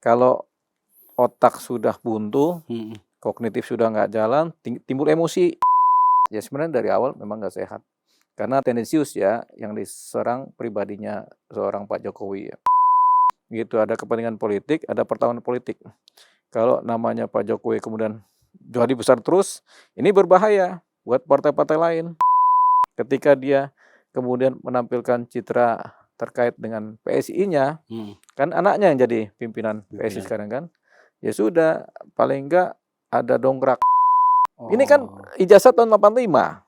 Kalau otak sudah buntu, kognitif sudah nggak jalan, timbul emosi. Ya sebenarnya dari awal memang nggak sehat. Karena tendensius ya yang diserang pribadinya seorang Pak Jokowi ya. Gitu, ada kepentingan politik, ada pertahanan politik. Kalau namanya Pak Jokowi kemudian jadi besar terus, ini berbahaya buat partai-partai lain. Ketika dia kemudian menampilkan citra terkait dengan PSI-nya, kan anaknya yang jadi pimpinan PSI sekarang kan. Ya sudah, paling enggak ada dongkrak. Ini kan ijazah tahun 85,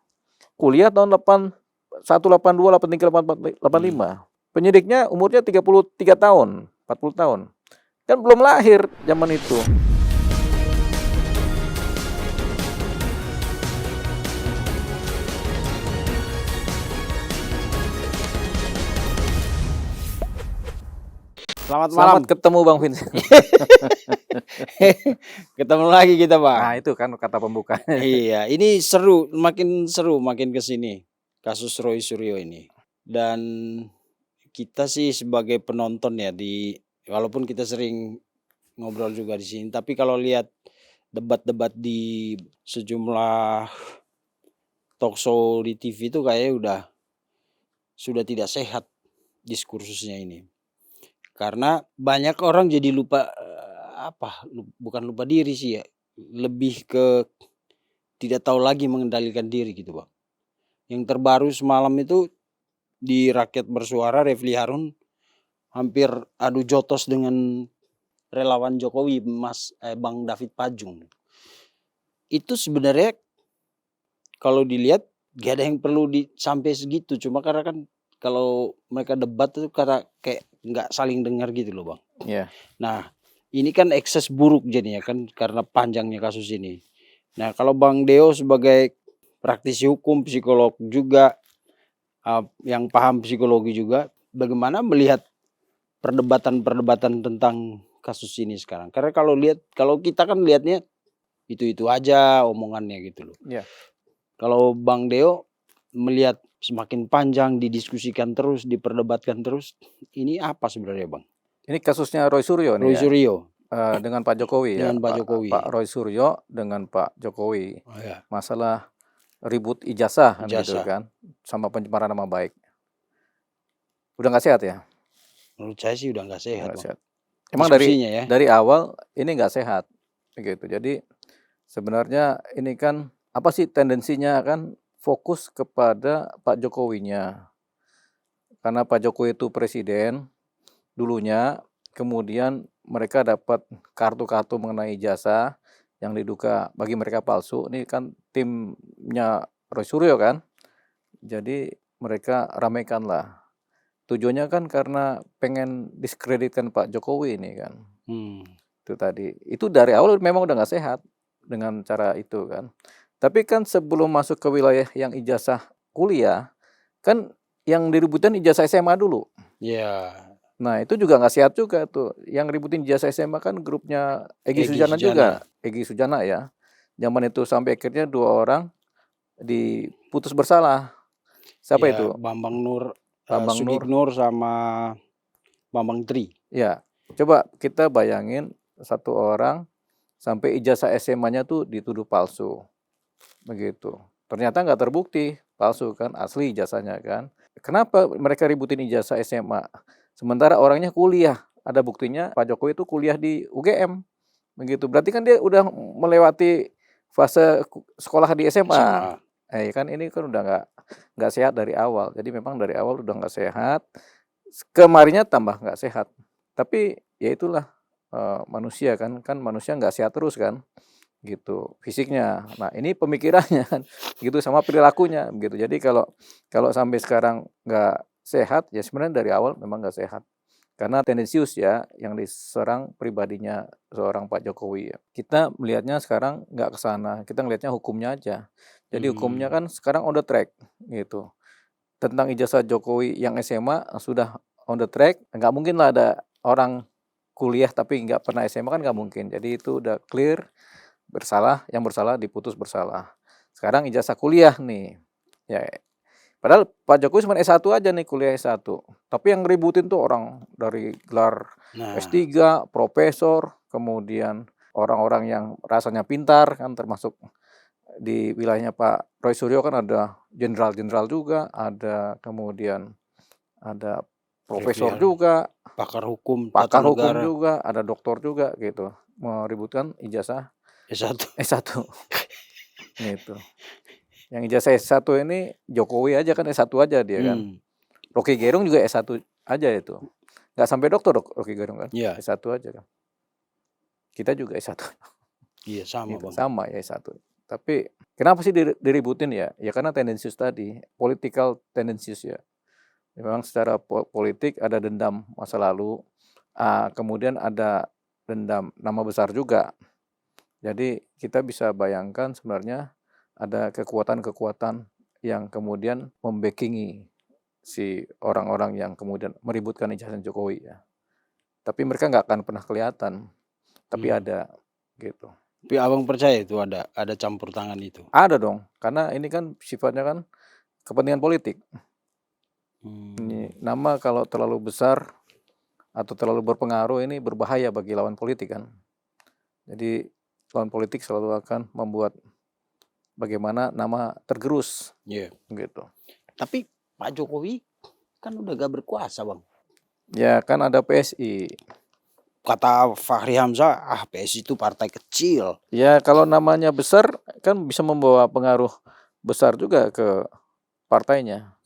kuliah tahun 81, 82, 83, 85. Penyidiknya umurnya 33 tahun, 40 tahun. Kan belum lahir zaman itu. Selamat malam. Ketemu Bang Vincent. Ketemu lagi kita, Bang. Nah, itu kan kata pembukanya. Iya, ini makin seru makin kesini kasus Roy Suryo ini. Dan kita sih sebagai penonton ya walaupun kita sering ngobrol juga di sini, tapi kalau lihat debat-debat di sejumlah talkshow di TV itu kayaknya sudah tidak sehat diskursusnya ini. Karena banyak orang jadi lupa bukan lupa diri sih ya, lebih ke tidak tahu lagi mengendalikan diri gitu, Bang. Yang terbaru semalam itu di Rakyat Bersuara, Refli Harun hampir adu jotos dengan relawan Jokowi, Bang David Pajung. Itu sebenarnya kalau dilihat gak ada yang perlu sampai segitu, cuma karena kan kalau mereka debat itu karena kayak nggak saling dengar gitu loh, Bang. Iya. Nah, ini kan ekses buruk jadinya kan karena panjangnya kasus ini. Nah, kalau Bang Deo sebagai praktisi hukum, psikolog juga, yang paham psikologi juga, bagaimana melihat perdebatan-perdebatan tentang kasus ini sekarang? Karena kalau kita kan lihatnya itu aja omongannya gitu loh. Iya. Kalau Bang Deo melihat semakin panjang didiskusikan terus, diperdebatkan terus, ini apa sebenarnya, Bang? Ini kasusnya Roy Suryo nih. Roy Suryo. Dengan Pak Jokowi ya. Dengan Pak Jokowi. Pak Roy Suryo dengan Pak Jokowi. Oh, ya. Masalah ribut ijazah gitu kan, sama pencemaran nama baik. Udah nggak sehat ya? Menurut saya sih udah nggak sehat. Nggak sehat. Emang dari awal ini nggak sehat, begitu. Jadi sebenarnya ini kan apa sih tendensinya kan fokus kepada Pak Jokowinya. Karena Pak Jokowi itu presiden dulunya, kemudian mereka dapat kartu-kartu mengenai ijazah yang diduga bagi mereka palsu. Ini kan timnya Roy Suryo kan. Jadi mereka ramaikan lah. Tujuannya kan karena pengen diskreditkan Pak Jokowi ini kan. Itu tadi. Itu dari awal memang udah nggak sehat dengan cara itu kan. Tapi kan sebelum masuk ke wilayah yang ijazah kuliah, kan yang diributin ijazah SMA dulu. Iya. Nah itu juga nggak sehat juga tuh. Yang ributin ijazah SMA kan grupnya Egy Sujana juga. Egy Sujana ya. Zaman itu sampai akhirnya 2 orang diputus bersalah. Siapa itu? Bambang Nur, Sudik Nur sama Bambang Tri. Ya, coba kita bayangin 1 orang sampai ijazah SMA-nya tuh dituduh palsu. Begitu. Ternyata nggak terbukti palsu kan, asli ijazahnya kan. Kenapa mereka ributin ijazah SMA? Sementara orangnya kuliah. Ada buktinya Pak Jokowi itu kuliah di UGM. Begitu. Berarti kan dia udah melewati fase sekolah di SMA. Kan ini kan udah nggak sehat dari awal. Jadi memang dari awal udah nggak sehat. Kemarinnya tambah nggak sehat. Tapi ya itulah manusia kan manusia nggak sehat terus kan. Gitu fisiknya. Nah ini pemikirannya kan gitu sama perilakunya gitu. Jadi kalau sampai sekarang nggak sehat ya sebenarnya dari awal memang nggak sehat karena tendensius ya yang diserang pribadinya seorang Pak Jokowi ya. Kita melihatnya sekarang nggak ke sana, kita melihatnya hukumnya aja. Jadi hukumnya kan sekarang on the track gitu. Tentang ijazah Jokowi yang SMA sudah on the track, nggak mungkin lah ada orang kuliah tapi nggak pernah SMA kan nggak mungkin. Jadi itu udah clear. Bersalah, yang bersalah diputus bersalah. Sekarang ijazah kuliah nih. Ya, Padahal Pak Jokowi cuma S1 aja nih, kuliah S1. Tapi yang ngeributin tuh orang dari gelar Nah, S3, profesor, kemudian orang-orang yang rasanya pintar kan, termasuk di wilayahnya Pak Roy Suryo kan ada jenderal-jenderal juga, ada kemudian ada profesor trivial, juga, pakar hukum, tata pakar hukum negara, juga, ada doktor juga gitu. Meributkan ijazah S1. S1 gitu. Yang ijazah S1 ini Jokowi aja kan S1 aja dia kan. Rocky Gerung juga S1 aja itu. Nggak sampai doktor Rocky Gerung kan. Iya, S1 aja kan. Kita juga S1 iya sama gitu. Bang. Sama ya S1. Tapi kenapa sih diributin ya? Ya karena tendensius tadi, political tendensius ya. Memang secara politik ada dendam masa lalu, kemudian ada dendam nama besar juga. Jadi kita bisa bayangkan sebenarnya ada kekuatan-kekuatan yang kemudian membackingi si orang-orang yang kemudian meributkan ijazah Jokowi ya. Tapi mereka nggak akan pernah kelihatan, tapi ada gitu. Tapi Abang percaya itu ada campur tangan itu? Ada dong, karena ini kan sifatnya kan kepentingan politik. Ini nama kalau terlalu besar atau terlalu berpengaruh ini berbahaya bagi lawan politik kan. Jadi lawan politik selalu akan membuat bagaimana nama tergerus Iya. gitu. Tapi Pak Jokowi kan udah gak berkuasa Bang. Ya kan ada PSI. Kata Fahri Hamzah, PSI itu partai kecil. Ya kalau namanya besar kan bisa membawa pengaruh besar juga ke partainya.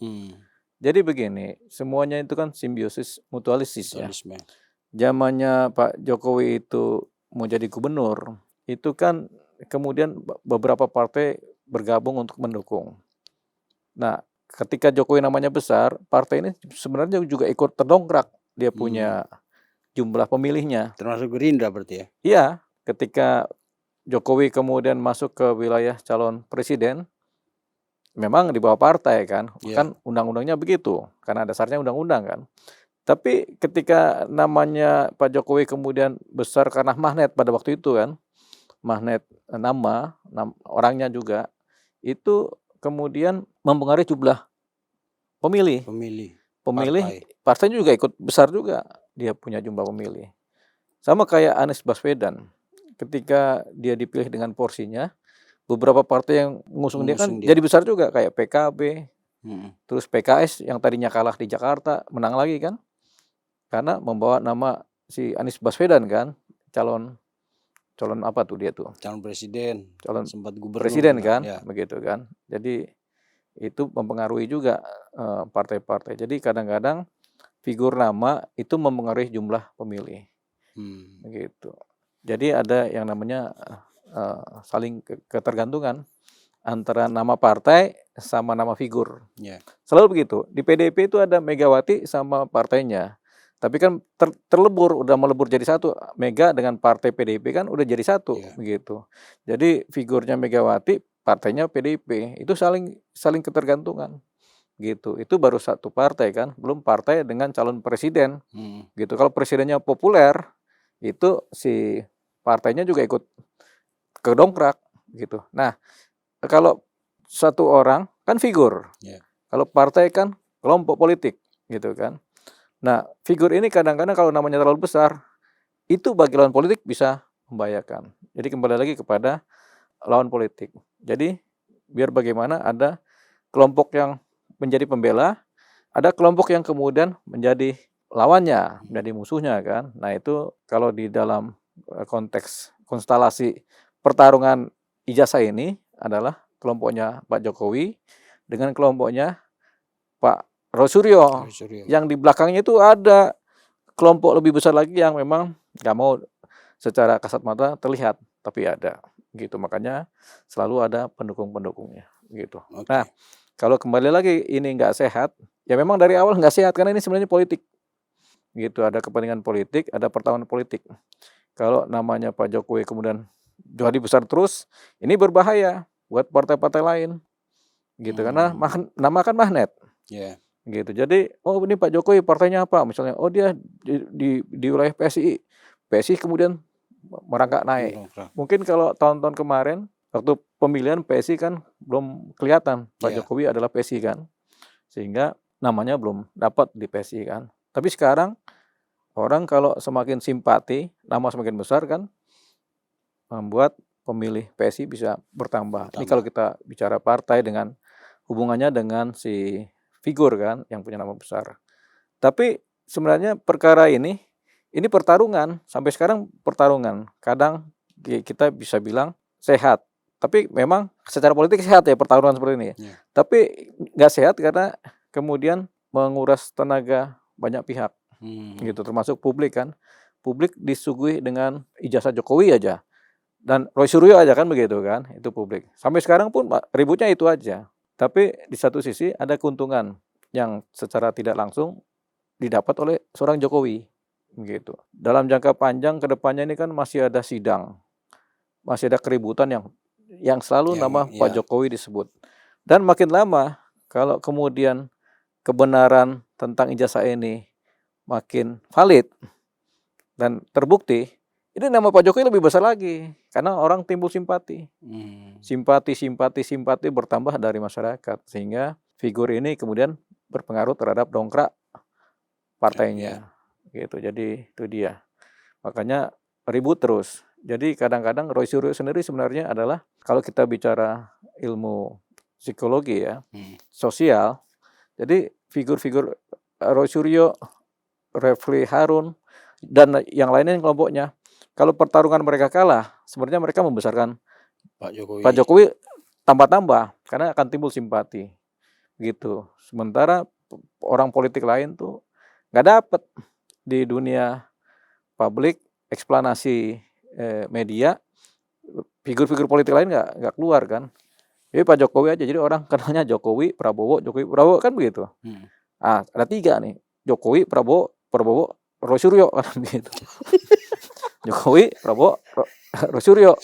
Jadi begini, semuanya itu kan simbiosis mutualistis ya. Mutualisme. Zamannya Pak Jokowi itu mau jadi gubernur, itu kan kemudian beberapa partai bergabung untuk mendukung. Nah, ketika Jokowi namanya besar, partai ini sebenarnya juga ikut terdongkrak. Dia punya jumlah pemilihnya. Termasuk Gerindra berarti ya? Iya, ketika Jokowi kemudian masuk ke wilayah calon presiden, memang di bawah partai kan, kan undang-undangnya begitu, karena dasarnya undang-undang kan. Tapi ketika namanya Pak Jokowi kemudian besar karena magnet pada waktu itu kan, magnet nama orangnya juga, itu kemudian mempengaruhi jumlah pemilih. Partainya juga ikut besar juga, dia punya jumlah pemilih. Sama kayak Anies Baswedan, ketika dia dipilih dengan porsinya, beberapa partai yang mengusung dia kan jadi besar juga, kayak PKB, terus PKS yang tadinya kalah di Jakarta, menang lagi kan, karena membawa nama si Anies Baswedan kan, calon apa tuh dia tuh? Calon presiden, sempat gubernur presiden kan, begitu kan. Jadi itu mempengaruhi juga partai-partai. Jadi kadang-kadang figur nama itu mempengaruhi jumlah pemilih, begitu. Jadi ada yang namanya saling ketergantungan antara nama partai sama nama figur. Selalu begitu. Di PDIP itu ada Megawati sama partainya. Tapi kan terlebur, udah melebur jadi satu. Mega dengan partai PDIP kan udah jadi satu, begitu. Jadi figurnya Megawati, partainya PDIP, itu saling ketergantungan, gitu. Itu baru satu partai kan, belum partai dengan calon presiden, gitu. Kalau presidennya populer, itu si partainya juga ikut kedongkrak, gitu. Nah, kalau satu orang kan figur, kalau partai kan kelompok politik, gitu kan. Nah, figur ini kadang-kadang kalau namanya terlalu besar, itu bagi lawan politik bisa membahayakan. Jadi kembali lagi kepada lawan politik. Jadi biar bagaimana ada kelompok yang menjadi pembela, ada kelompok yang kemudian menjadi lawannya, menjadi musuhnya kan. Nah itu kalau di dalam konteks konstelasi pertarungan ijazah ini adalah kelompoknya Pak Jokowi dengan kelompoknya Pak Roy Suryo. Yang di belakangnya itu ada kelompok lebih besar lagi yang memang nggak mau secara kasat mata terlihat, tapi ada gitu. Makanya selalu ada pendukung-pendukungnya gitu. Nah, kalau kembali lagi ini nggak sehat, ya memang dari awal nggak sehat karena ini sebenarnya politik gitu. Ada kepentingan politik, ada pertarungan politik. Kalau namanya Pak Jokowi kemudian jadi besar terus, ini berbahaya buat partai-partai lain gitu. Karena nama kan magnet. Gitu. Jadi, oh ini Pak Jokowi partainya apa? Misalnya, oh dia di wilayah PSI kemudian merangkak naik. Mungkin kalau tahun-tahun kemarin waktu pemilihan PSI kan belum kelihatan Pak Jokowi adalah PSI kan. sehingga namanya belum dapat di PSI kan. Tapi sekarang orang kalau semakin simpati, nama semakin besar kan, membuat pemilih PSI bisa bertambah. Ini kalau kita bicara partai dengan hubungannya dengan si figur kan yang punya nama besar. Tapi sebenarnya perkara ini pertarungan, sampai sekarang pertarungan. Kadang kita bisa bilang sehat, tapi memang secara politik sehat ya pertarungan seperti ini. Tapi nggak sehat karena kemudian menguras tenaga banyak pihak, gitu, termasuk publik kan. Publik disuguhi dengan ijazah Jokowi aja, dan Roy Suryo aja kan begitu kan, itu publik. Sampai sekarang pun ributnya itu aja. Tapi di satu sisi ada keuntungan yang secara tidak langsung didapat oleh seorang Jokowi, gitu. Dalam jangka panjang ke depannya ini kan masih ada sidang, masih ada keributan yang selalu nama Pak Jokowi disebut. Dan makin lama kalau kemudian kebenaran tentang ijazah ini makin valid dan terbukti, ini nama Pak Jokowi lebih besar lagi karena orang timbul simpati. Simpati bertambah dari masyarakat, sehingga figur ini kemudian berpengaruh terhadap dongkrak partainya. Gitu. Jadi itu dia. Makanya ribut terus. Jadi kadang-kadang Roy Suryo sendiri sebenarnya adalah, kalau kita bicara ilmu psikologi ya, sosial, jadi figur-figur Roy Suryo, Refli Harun, dan yang lainnya kelompoknya, kalau pertarungan mereka kalah, sebenarnya mereka membesarkan Pak Jokowi tambah-tambah, karena akan timbul simpati, gitu. Sementara orang politik lain tuh nggak dapat di dunia publik eksplanasi media, figur-figur politik lain nggak keluar kan. Jadi Pak Jokowi aja, jadi orang kenalnya Jokowi, Prabowo kan begitu. Ada 3 nih, Jokowi, Prabowo, Roy Suryo kan gitu. Jokowi, Prabowo, Roy Suryo.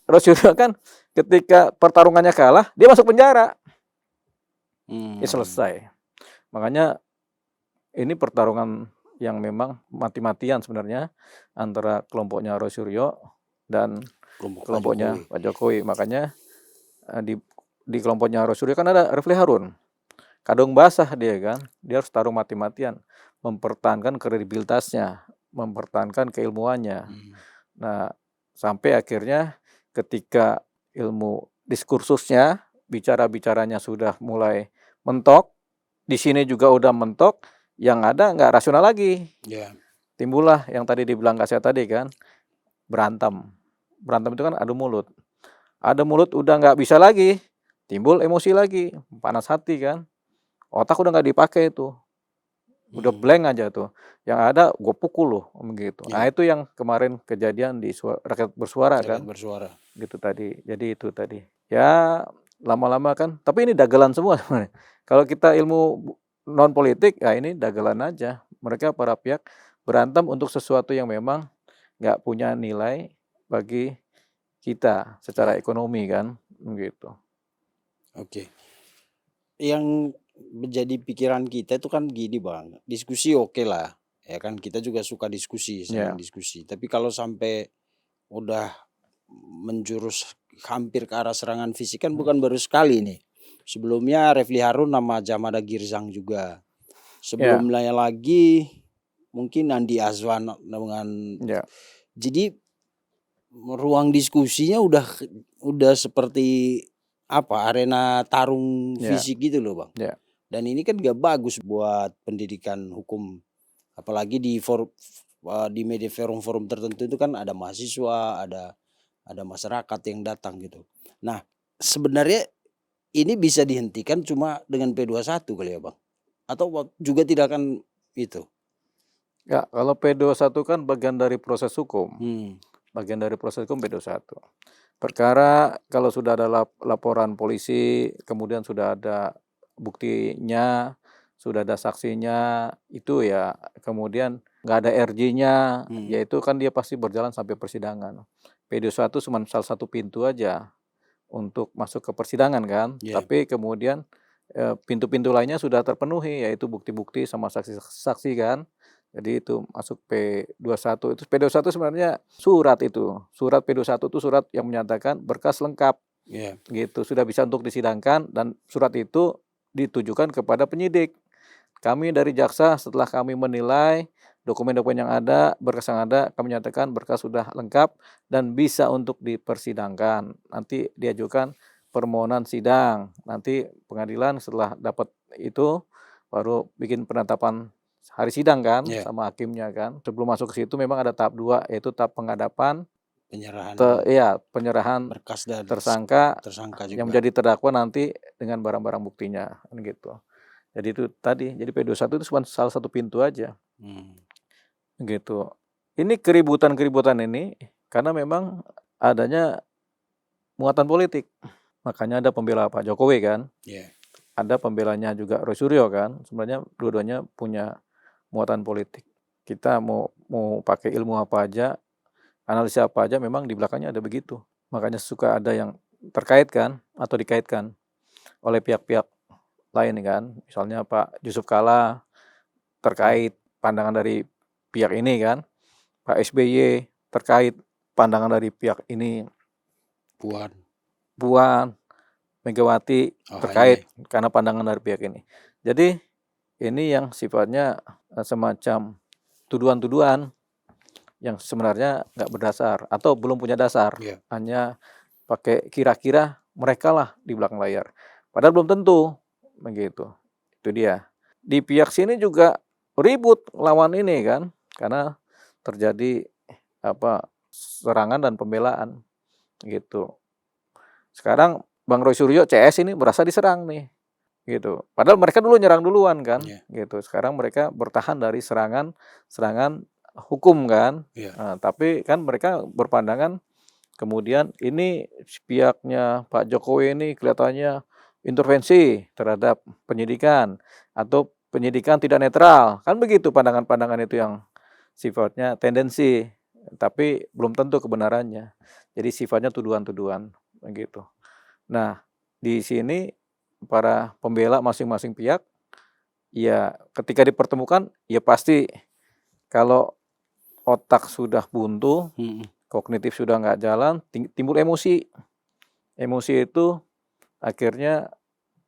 Roy Suryo kan ketika pertarungannya kalah, dia masuk penjara. Ya selesai. Makanya ini pertarungan yang memang mati-matian sebenarnya antara kelompoknya Roy Suryo dan kelompoknya Pak Jokowi. Makanya di kelompoknya Roy Suryo kan ada Refli Harun. Kadung basah dia kan, dia harus taruh mati-matian, mempertahankan kredibilitasnya, mempertahankan keilmuannya. Nah, sampai akhirnya ketika ilmu diskursusnya, bicara-bicaranya sudah mulai mentok, di sini juga udah mentok, yang ada nggak rasional lagi. Timbullah yang tadi dibilang Kak Sehat tadi kan, berantem itu kan adu mulut. Ada mulut udah nggak bisa lagi, timbul emosi lagi, panas hati kan. Otak udah nggak dipakai tuh, udah blank aja tuh. Yang ada gue pukul loh, begitu. Nah itu yang kemarin kejadian di Rakyat Bersuara kan. Gitu tadi. Jadi itu tadi. Ya lama-lama kan. Tapi ini dagelan semua sebenarnya. Kalau kita ilmu non politik, ya ini dagelan aja. Mereka para pihak berantem untuk sesuatu yang memang nggak punya nilai bagi kita secara ekonomi kan, begitu. Oke. Yang menjadi pikiran kita itu kan gini Bang, diskusi oke lah, ya kan kita juga suka diskusi, senang diskusi. Tapi kalau sampai udah menjurus hampir ke arah serangan fisik kan bukan baru sekali nih. Sebelumnya Refli Harun nama Jamada Girzang juga. Sebelumnya lagi mungkin Andi Azwan dengan jadi ruang diskusinya udah seperti apa, arena tarung fisik gitu loh Bang. Dan ini kan gak bagus buat pendidikan hukum, apalagi di media forum tertentu itu kan ada mahasiswa, ada masyarakat yang datang gitu. Nah sebenarnya ini bisa dihentikan cuma dengan P21 kali ya Bang, atau juga tidak akan itu? Ya kalau P21 kan bagian dari proses hukum, bagian dari proses hukum P21. Perkara kalau sudah ada laporan polisi, kemudian sudah ada buktinya, sudah ada saksinya, itu ya kemudian nggak ada RJ-nya, yaitu kan dia pasti berjalan sampai persidangan. P21 cuma salah satu pintu aja untuk masuk ke persidangan kan, tapi kemudian pintu-pintu lainnya sudah terpenuhi, yaitu bukti-bukti sama saksi-saksi kan. Jadi itu masuk P21. Itu P21 sebenarnya surat itu. Surat P21 itu surat yang menyatakan berkas lengkap. Gitu, sudah bisa untuk disidangkan, dan surat itu ditujukan kepada penyidik. Kami dari jaksa setelah kami menilai dokumen-dokumen yang ada, berkas yang ada, kami nyatakan berkas sudah lengkap dan bisa untuk dipersidangkan. Nanti diajukan permohonan sidang. Nanti pengadilan setelah dapat itu baru bikin penetapan hari sidang kan Iya. sama hakimnya kan. Sebelum masuk ke situ memang ada tahap 2 yaitu tahap penghadapan Penyerahan penyerahan berkas dan tersangka tersangka yang juga. menjadi terdakwa nanti dengan barang-barang buktinya kan gitu. Jadi itu tadi, jadi P21 itu cuma salah satu pintu aja. Gitu. Ini keributan-keributan ini karena memang adanya muatan politik. Makanya ada pembela Pak Jokowi kan. Iya. Ada pembelanya juga Roy Suryo kan. Sebenarnya dua-duanya punya muatan politik. Kita mau pakai ilmu apa aja, analisa apa aja, memang di belakangnya ada begitu. Makanya suka ada yang terkaitkan atau dikaitkan oleh pihak-pihak lain kan. Misalnya Pak Yusuf Kalla terkait pandangan dari pihak ini kan. Pak SBY terkait pandangan dari pihak ini. Puan, Megawati terkait karena pandangan dari pihak ini. Jadi ini yang sifatnya semacam tuduhan-tuduhan yang sebenarnya nggak berdasar atau belum punya dasar. Iya. Hanya pakai kira-kira mereka lah di belakang layar. Padahal belum tentu begitu. Itu dia. Di pihak sini juga ribut lawan ini kan, karena terjadi serangan dan pembelaan gitu. Sekarang Bang Roy Suryo CS ini merasa diserang nih gitu. Padahal mereka dulu nyerang duluan kan gitu. Sekarang mereka bertahan dari serangan hukum kan. Nah, tapi kan mereka berpandangan kemudian ini pihaknya Pak Jokowi ini kelihatannya intervensi terhadap penyidikan atau penyidikan tidak netral. Kan begitu pandangan-pandangan itu yang sifatnya tendensi, tapi belum tentu kebenarannya. Jadi sifatnya tuduhan-tuduhan begitu. Nah, di sini para pembela masing-masing pihak ya ketika dipertemukan ya pasti kalau otak sudah buntu, kognitif sudah nggak jalan, timbul emosi. Emosi itu akhirnya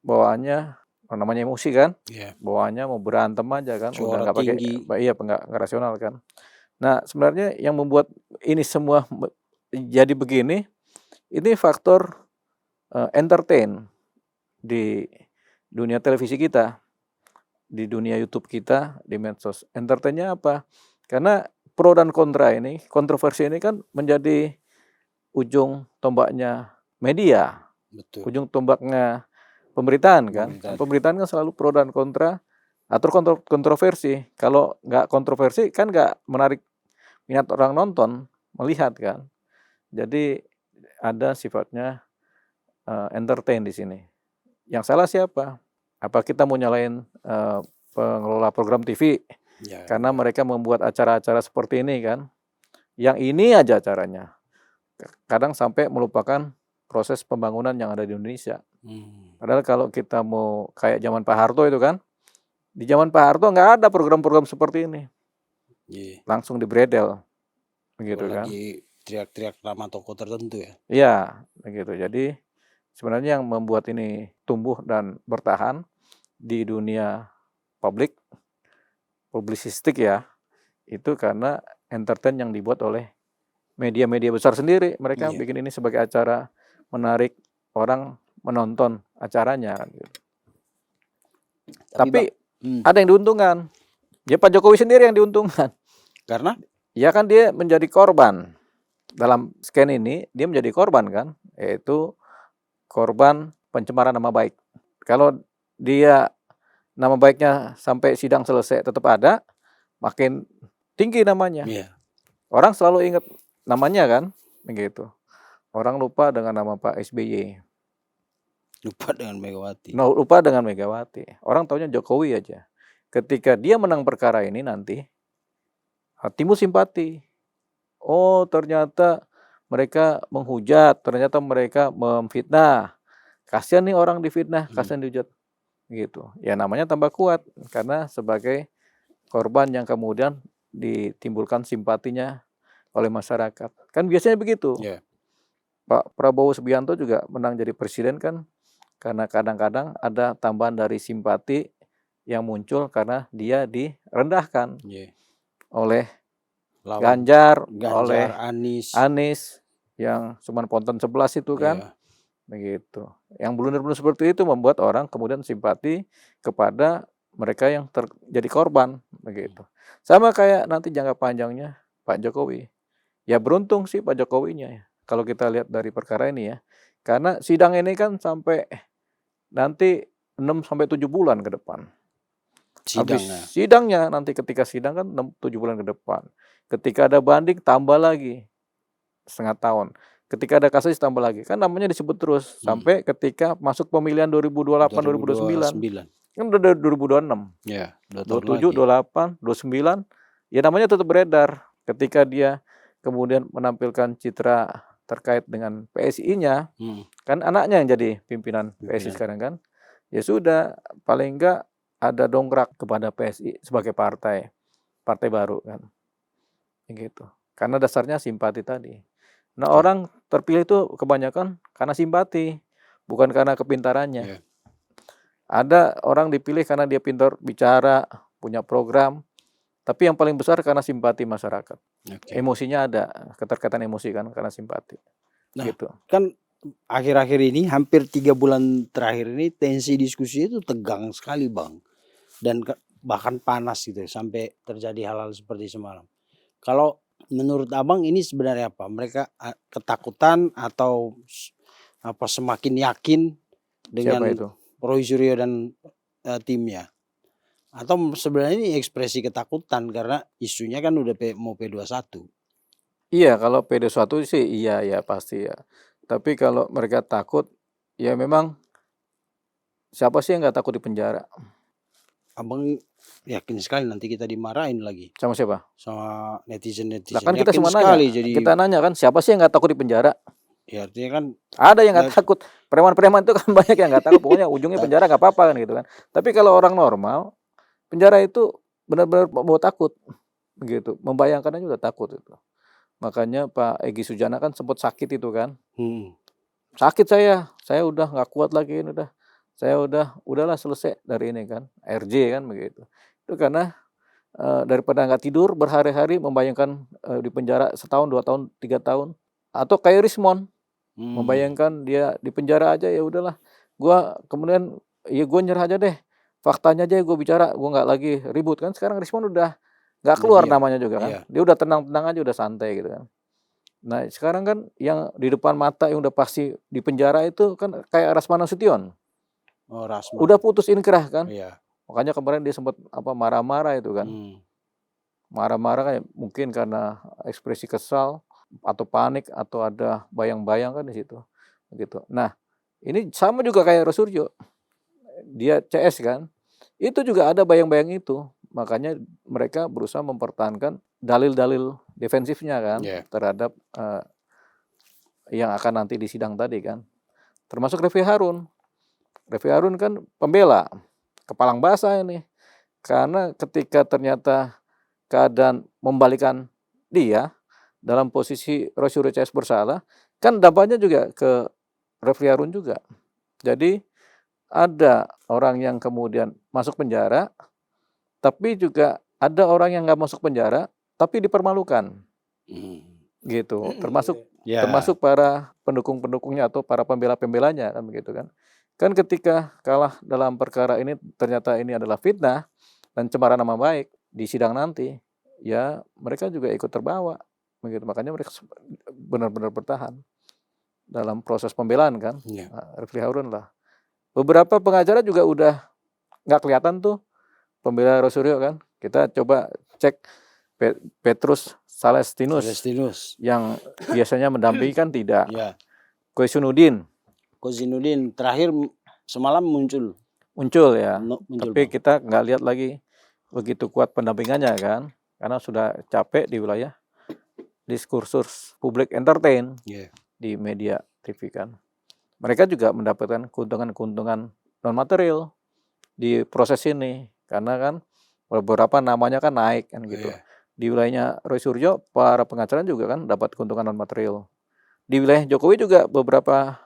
bawaannya namanya emosi kan, bawaannya mau berantem aja kan, udah nggak pakai, nggak rasional kan. Nah sebenarnya yang membuat ini semua jadi begini, ini faktor entertain di dunia televisi kita, di dunia YouTube kita, di medsos. Entertainnya apa? Karena pro dan kontra ini, kontroversi ini kan menjadi ujung tombaknya media, ujung tombaknya pemberitaan kan. Pemberitaan kan selalu pro dan kontra atau kontroversi. Kalau nggak kontroversi kan nggak menarik minat orang nonton melihat kan. Jadi ada sifatnya entertain di sini. Yang salah siapa? Apa kita mau nyalain pengelola program TV karena mereka membuat acara-acara seperti ini kan? Yang ini aja acaranya. Kadang sampai melupakan proses pembangunan yang ada di Indonesia. Padahal kalau kita mau kayak zaman Pak Harto itu kan, di zaman Pak Harto nggak ada program-program seperti ini. Langsung dibredel, begitu kan? Teriak-teriak nama tokoh tertentu ya. Iya, begitu. Jadi sebenarnya yang membuat ini tumbuh dan bertahan di dunia publisistik ya, itu karena entertain yang dibuat oleh media-media besar sendiri. Mereka bikin ini sebagai acara menarik orang menonton acaranya. Tapi ada yang diuntungkan. Ya Pak Jokowi sendiri yang diuntungkan. Karena? Ya kan dia menjadi korban. Dalam scan ini dia menjadi korban kan. Yaitu korban pencemaran nama baik. Kalau dia nama baiknya sampai sidang selesai tetap ada, makin tinggi namanya. Orang selalu ingat namanya kan, begitu. Orang lupa dengan nama Pak SBY. Lupa dengan Megawati. Orang taunya Jokowi aja. Ketika dia menang perkara ini nanti, timbul simpati. Oh ternyata mereka menghujat, ternyata mereka memfitnah. Kasihan nih orang difitnah, kasihan dihujat. Gitu. Ya namanya tambah kuat karena sebagai korban yang kemudian ditimbulkan simpatinya oleh masyarakat. Kan biasanya begitu. Pak Prabowo Subianto juga menang jadi presiden kan Karena kadang-kadang ada tambahan dari simpati yang muncul karena dia direndahkan Iya. oleh Lawan Ganjar, oleh Ganjar, Anies. Anies yang cuman ponton 11 itu kan. Iya. Begitu. Yang blunder-blunder seperti itu membuat orang kemudian simpati kepada mereka yang jadi korban, begitu. Sama kayak nanti jangka panjangnya Pak Jokowi. Ya beruntung sih Pak Jokowinya ya, kalau kita lihat dari perkara ini ya. Karena sidang ini kan sampai nanti 6 sampai 7 bulan ke depan. Habis Sidangnya. sidangnya nanti ketika sidang kan 6-7 bulan ke depan. Ketika ada banding tambah lagi setengah tahun. Ketika ada kasus tambah lagi. Kan namanya disebut terus sampai ketika masuk pemilihan 2028, 2029. 2029. Kan udah 2026. Ya, 2 tahun 27, lagi. 28, 29. Ya namanya tetap beredar. Ketika dia kemudian menampilkan citra terkait dengan PSI-nya, kan anaknya yang jadi pimpinan PSI sekarang kan. Ya sudah, paling enggak ada dongkrak kepada PSI sebagai partai baru kan. Gitu. Karena dasarnya simpati tadi. Nah, orang terpilih itu kebanyakan karena simpati, bukan karena kepintarannya. Ada orang dipilih karena dia pintar bicara, punya program, tapi yang paling besar karena simpati masyarakat. Emosinya ada, keterkaitan emosi kan karena simpati. Nah, gitu. Kan akhir-akhir ini hampir 3 bulan terakhir ini tensi diskusi itu tegang sekali Bang. Dan bahkan panas gitu sampai terjadi hal-hal seperti semalam. Kalau menurut Abang ini sebenarnya apa? Mereka ketakutan atau semakin yakin dengan Siapa itu? Roy Suryo dan timnya? Atau sebenarnya ini ekspresi ketakutan karena isunya kan udah mau P21. Iya, kalau P21 sih iya ya pasti ya. Tapi kalau mereka takut, ya memang siapa sih yang nggak takut di penjara? Abang yakin sekali nanti kita dimarahin lagi. Sama siapa? Sama netizen-netizen. Lah kan kita Yakin semua sekali nanya. jadi. Kita nanya kan siapa sih yang nggak takut di penjara? Ya artinya kan ada yang nggak takut. Preman-preman itu kan banyak yang nggak takut. Pokoknya ujungnya penjara nggak apa-apa kan gitu kan. Tapi kalau orang normal, penjara itu benar-benar mau takut, begitu. Membayangkannya juga takut itu. Makanya Pak Egy Sujana kan sempat sakit itu kan. Sakit saya udah nggak kuat lagi ini udah. Saya udahlah selesai dari ini kan. RJ kan begitu. Itu karena daripada nggak tidur berhari-hari membayangkan di penjara setahun, 2 tahun, 3 tahun. Atau kayak Rismon. Membayangkan dia di penjara aja ya udahlah. Gua kemudian ya gue nyerah aja deh. Faktanya aja gue bicara, gue nggak lagi ribut kan. Sekarang Rismon udah nggak keluar namanya juga kan. Dia udah tenang-tenang aja, udah santai gitu kan. Nah sekarang kan yang di depan mata yang udah pasti di penjara itu kan kayak Rasman Nasution. Udah putus inkrah kan. Makanya kemarin dia sempat marah-marah itu kan. Marah-marah kan mungkin karena ekspresi kesal atau panik atau ada bayang-bayang kan di situ. Gitu. Nah, ini sama juga kayak Roy Suryo. Dia CS kan. Itu juga ada bayang-bayang itu. Makanya mereka berusaha mempertahankan dalil-dalil defensifnya kan terhadap yang akan nanti di sidang tadi kan. Termasuk Refli Harun. Refli Harun kan pembela, kepalang basah ini. Karena ketika ternyata keadaan membalikan dia dalam posisi Roy Suryo CS bersalah, kan dampaknya juga ke Refli Harun juga. Jadi ada orang yang kemudian masuk penjara, tapi juga ada orang yang nggak masuk penjara, tapi dipermalukan. Gitu. Termasuk para pendukung-pendukungnya atau para pembela-pembelanya kan begitu kan. Kan ketika kalah dalam perkara ini ternyata ini adalah fitnah dan cemaran nama baik di sidang nanti, ya mereka juga ikut terbawa begitu. Makanya mereka benar-benar bertahan dalam proses pembelaan kan. Refli Harun lah. Beberapa pengacara juga udah nggak kelihatan tuh pembela Roy Suryo kan. Kita coba cek Petrus Salestinus yang biasanya mendampingi kan tidak. Koizzunuddin terakhir semalam muncul ya. Tapi kita nggak lihat lagi begitu kuat pendampingannya kan, karena sudah capek di wilayah diskursus publik entertain di media TV kan. Mereka juga mendapatkan keuntungan-keuntungan non material di proses ini karena kan beberapa namanya kan naik kan gitu. Di wilayahnya Roy Suryo para pengacara juga kan dapat keuntungan non material. Di wilayah Jokowi juga beberapa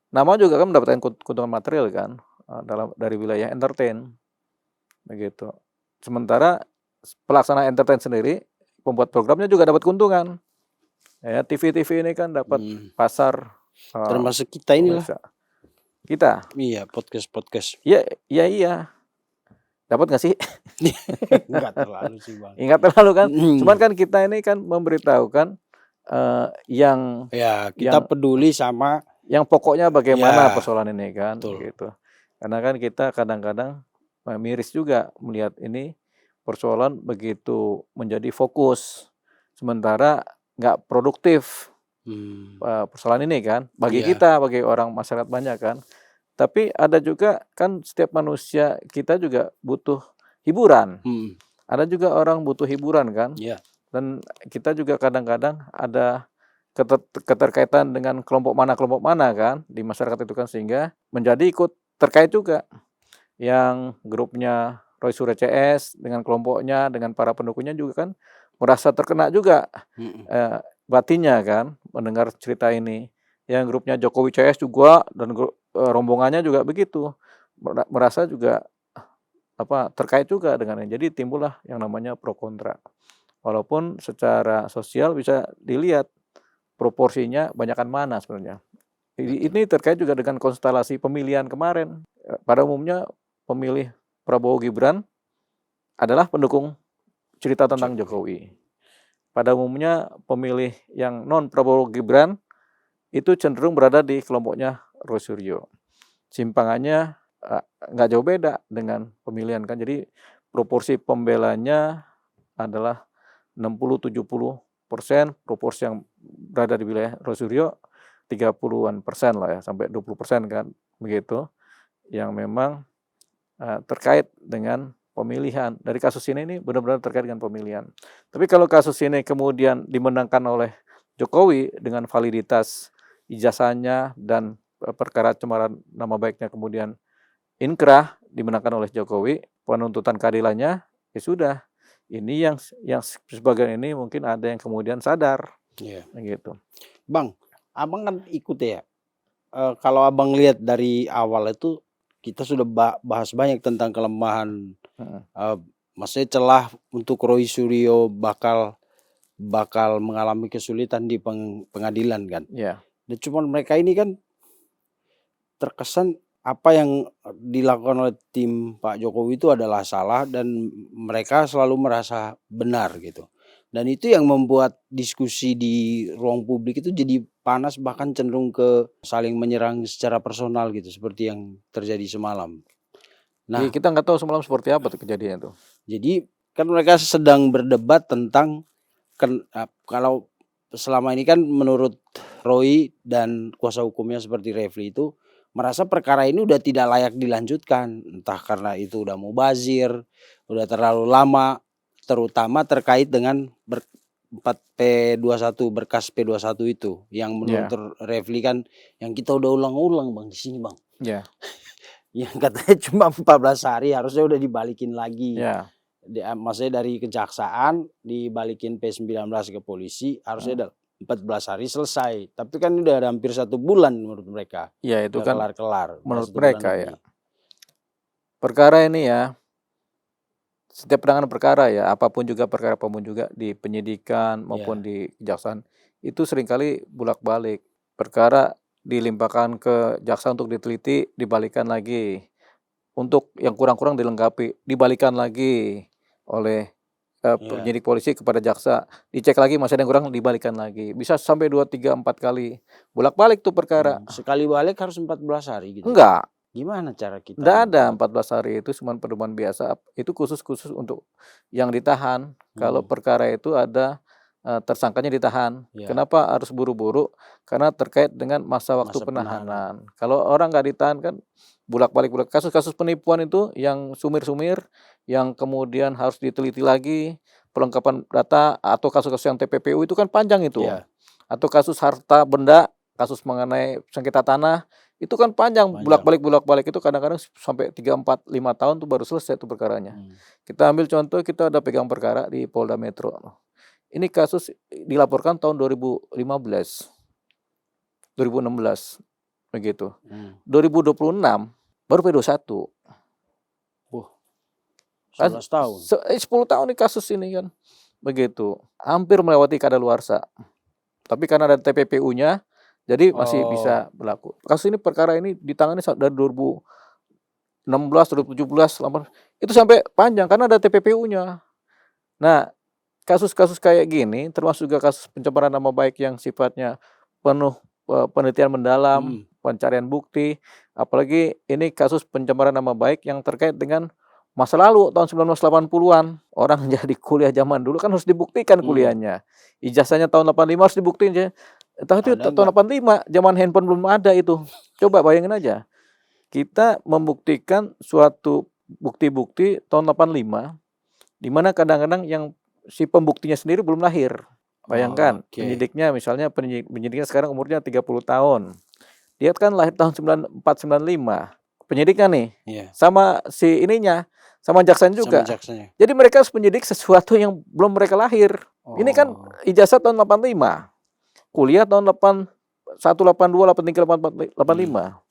Nama juga kan mendapatkan keuntungan material kan, dari wilayah entertain, begitu. Sementara pelaksana entertain sendiri, pembuat programnya juga dapat keuntungan. Ya, TV-TV ini kan dapat pasar Termasuk kita inilah. pemirsa. Kita, Iya, podcast. iya. Dapat nggak sih? Enggak terlalu sih, Bang. Ingat terlalu kan? Cuman kan kita ini kan memberitahukan yang Ya, kita peduli sama yang pokoknya bagaimana Ya, persoalan ini kan, betul. gitu. Karena kan kita kadang-kadang miris juga melihat ini persoalan begitu menjadi fokus, sementara nggak produktif persoalan ini kan, bagi Iya. kita, bagi orang masyarakat banyak kan. Tapi ada juga kan setiap manusia kita juga butuh hiburan. Ada juga orang butuh hiburan kan. Iya. Dan kita juga kadang-kadang ada keterkaitan dengan kelompok mana kan di masyarakat itu kan, sehingga menjadi ikut terkait juga. Yang grupnya Roy Suryo CS dengan kelompoknya, dengan para pendukungnya juga kan merasa terkena juga batinnya kan mendengar cerita ini. Yang grupnya Jokowi CS juga dan rombongannya juga begitu, merasa juga terkait juga dengan ini. Jadi timbullah yang namanya pro kontra. Walaupun secara sosial bisa dilihat proporsinya banyakan mana sebenarnya. Ini terkait juga dengan konstelasi pemilihan kemarin. Pada umumnya pemilih Prabowo Gibran adalah pendukung cerita tentang Jokowi. Pada umumnya pemilih yang non Prabowo Gibran itu cenderung berada di kelompoknya Roy Suryo. Simpangannya nggak jauh beda dengan pemilihan kan. Jadi proporsi pembelanya adalah 60-70%, proporsi yang berada di wilayah Roy Suryo 30-an persen lah ya, sampai 20% kan, begitu, yang memang terkait dengan pemilihan. Dari kasus ini benar-benar terkait dengan pemilihan. Tapi kalau kasus ini kemudian dimenangkan oleh Jokowi dengan validitas ijazahnya dan perkara cemaran nama baiknya kemudian inkrah dimenangkan oleh Jokowi, penuntutan keadilannya ya sudah. Ini yang sebagian ini mungkin ada yang kemudian sadar, gitu. Bang, abang kan ikut ya. Kalau abang lihat dari awal itu kita sudah bahas banyak tentang kelemahan, maksudnya celah untuk Roy Suryo bakal mengalami kesulitan di pengadilan kan. Ya. Dan cuman mereka ini kan terkesan apa yang dilakukan oleh tim Pak Jokowi itu adalah salah dan mereka selalu merasa benar gitu. Dan itu yang membuat diskusi di ruang publik itu jadi panas, bahkan cenderung ke saling menyerang secara personal gitu, seperti yang terjadi semalam. Nah, kita nggak tahu semalam seperti apa tuh kejadian itu. Jadi kan mereka sedang berdebat tentang kalau selama ini kan menurut Roy dan kuasa hukumnya seperti Refli itu merasa perkara ini udah tidak layak dilanjutkan, entah karena itu udah mubazir, udah terlalu lama, terutama terkait dengan 4P21, berkas P21 itu yang menurut Refli kan yang kita udah ulang-ulang Bang di sini Bang. Ya. Yang katanya cuma 14 hari harusnya udah dibalikin lagi. Maksudnya dari kejaksaan dibalikin P19 ke polisi harusnya 14 hari selesai. Tapi kan udah ada hampir 1 bulan menurut mereka. Ya itu kan kelar-kelar. Menurut mereka ya. Perkara ini ya, setiap penanganan perkara ya, apapun juga perkara juga di penyidikan maupun di kejaksaan itu seringkali bolak-balik. Perkara dilimpahkan ke jaksa untuk diteliti, dibalikan lagi. Untuk yang kurang-kurang dilengkapi, dibalikan lagi oleh penyidik polisi kepada jaksa, dicek lagi masih ada yang kurang, dibalikan lagi. Bisa sampai 2, 3, 4 kali bolak-balik tuh perkara. Sekali balik harus 14 hari gitu. Enggak. Gimana cara kita? Enggak ada 14 hari itu cuma pedoman biasa. Itu khusus untuk yang ditahan. Kalau perkara itu ada tersangkanya ditahan. Kenapa harus buru-buru? Karena terkait dengan masa waktu penahanan. Kalau orang nggak ditahan kan bolak-balik. Kasus-kasus penipuan itu yang sumir-sumir, yang kemudian harus diteliti lagi, pelengkapan data, atau kasus-kasus yang TPPU itu kan panjang itu. Atau kasus harta benda, kasus mengenai sengketa tanah, itu kan panjang. Bolak-balik itu kadang-kadang sampai 3, 4, 5 tahun tuh baru selesai tuh perkaranya. Kita ambil contoh, kita ada pegang perkara di Polda Metro. Ini kasus dilaporkan tahun 2015, 2016. begitu. Hmm. 2026 baru P21. Wah, Kan 11 tahun. 10 tahun nih kasus ini kan, begitu. Hampir melewati kadaluarsa. Tapi karena ada TPPU-nya, jadi masih Oh, bisa berlaku. Kasus ini, perkara ini ditangani dari 2016, 2017, 18, itu sampai panjang karena ada TPPU-nya. Nah, kasus-kasus kayak gini, termasuk juga kasus pencemaran nama baik yang sifatnya penuh penelitian mendalam, hmm. pencarian bukti, apalagi ini kasus pencemaran nama baik yang terkait dengan masa lalu tahun 1980-an. Orang jadi kuliah zaman dulu kan harus dibuktikan kuliahnya. Ijazahnya tahun 85 harus dibuktiin ya. Tahu itu Ada tahun nggak? 85, zaman handphone belum ada itu. Coba bayangin aja. Kita membuktikan suatu bukti-bukti tahun 85, di mana kadang-kadang yang si pembuktinya sendiri belum lahir. Bayangkan, Oke. penyidiknya misalnya penyidiknya sekarang umurnya 30 tahun. Dia kan lahir tahun 94, 95. Penyidiknya nih, Iya, sama si ininya, sama jaksanya sama juga. jaksanya. Jadi mereka harus penyidik sesuatu yang belum mereka lahir. Ini kan Oh, ijazah tahun 85, kuliah tahun 81, 82, 83, 85.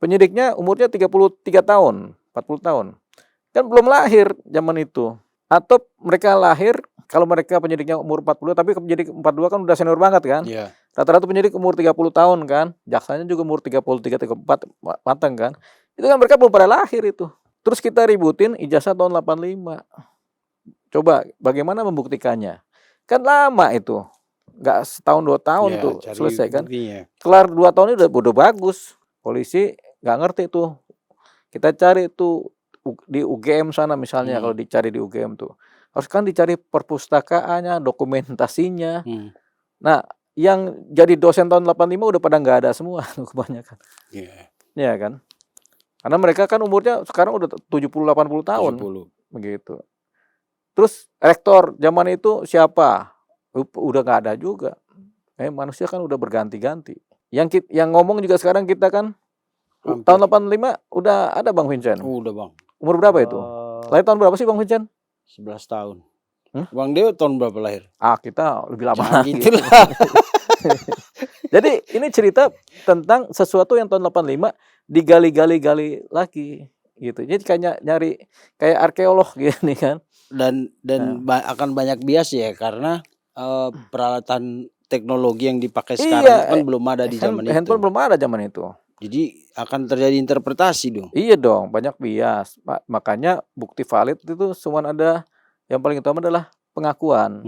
Penyidiknya umurnya 33 tahun, 40 tahun. Kan belum lahir zaman itu. Atau mereka lahir, kalau mereka penyidiknya umur 40, tapi penyidik 42 kan udah senior banget kan. iya. Rata-rata penyidik umur 30 tahun kan. Jaksanya juga umur 33, 34 matang kan. Itu kan mereka belum pada lahir itu. Terus kita ributin ijazah tahun 85. Coba bagaimana membuktikannya? Kan lama itu. Nggak setahun 2 tahun Iya, tuh cari selesai kan. buktinya. Kelar 2 tahun ini udah bagus. Polisi nggak ngerti tuh. Kita cari tuh di UGM sana misalnya, kalau dicari di UGM tuh. Harus kan dicari perpustakaannya, dokumentasinya. Nah, yang jadi dosen tahun 85 udah pada nggak ada semua kebanyakan. Iya, Iya kan? Karena mereka kan umurnya sekarang udah 70-80 tahun. 70. Begitu. Terus rektor zaman itu siapa? Udah nggak ada juga. Manusia kan udah berganti-ganti. Yang ngomong juga sekarang kita kan Hampir. tahun 85 udah ada Bang Vincent. Udah, Bang. Umur berapa itu? Lahir tahun berapa sih Bang Vincent? 11 tahun. Hmm? Bang Deo tahun berapa lahir? Kita lebih lama Jangan lagi. gitu lah. Jadi ini cerita tentang sesuatu yang tahun 85 digali-gali lagi gitu. Jadi kayak nyari kayak arkeolog gini kan. Dan akan banyak bias ya, karena peralatan teknologi yang dipakai sekarang itu kan belum ada di zaman itu. Handphone belum ada zaman itu. Jadi akan terjadi interpretasi dong. Iya dong, banyak bias. Makanya bukti valid itu cuma ada, yang paling utama adalah pengakuan.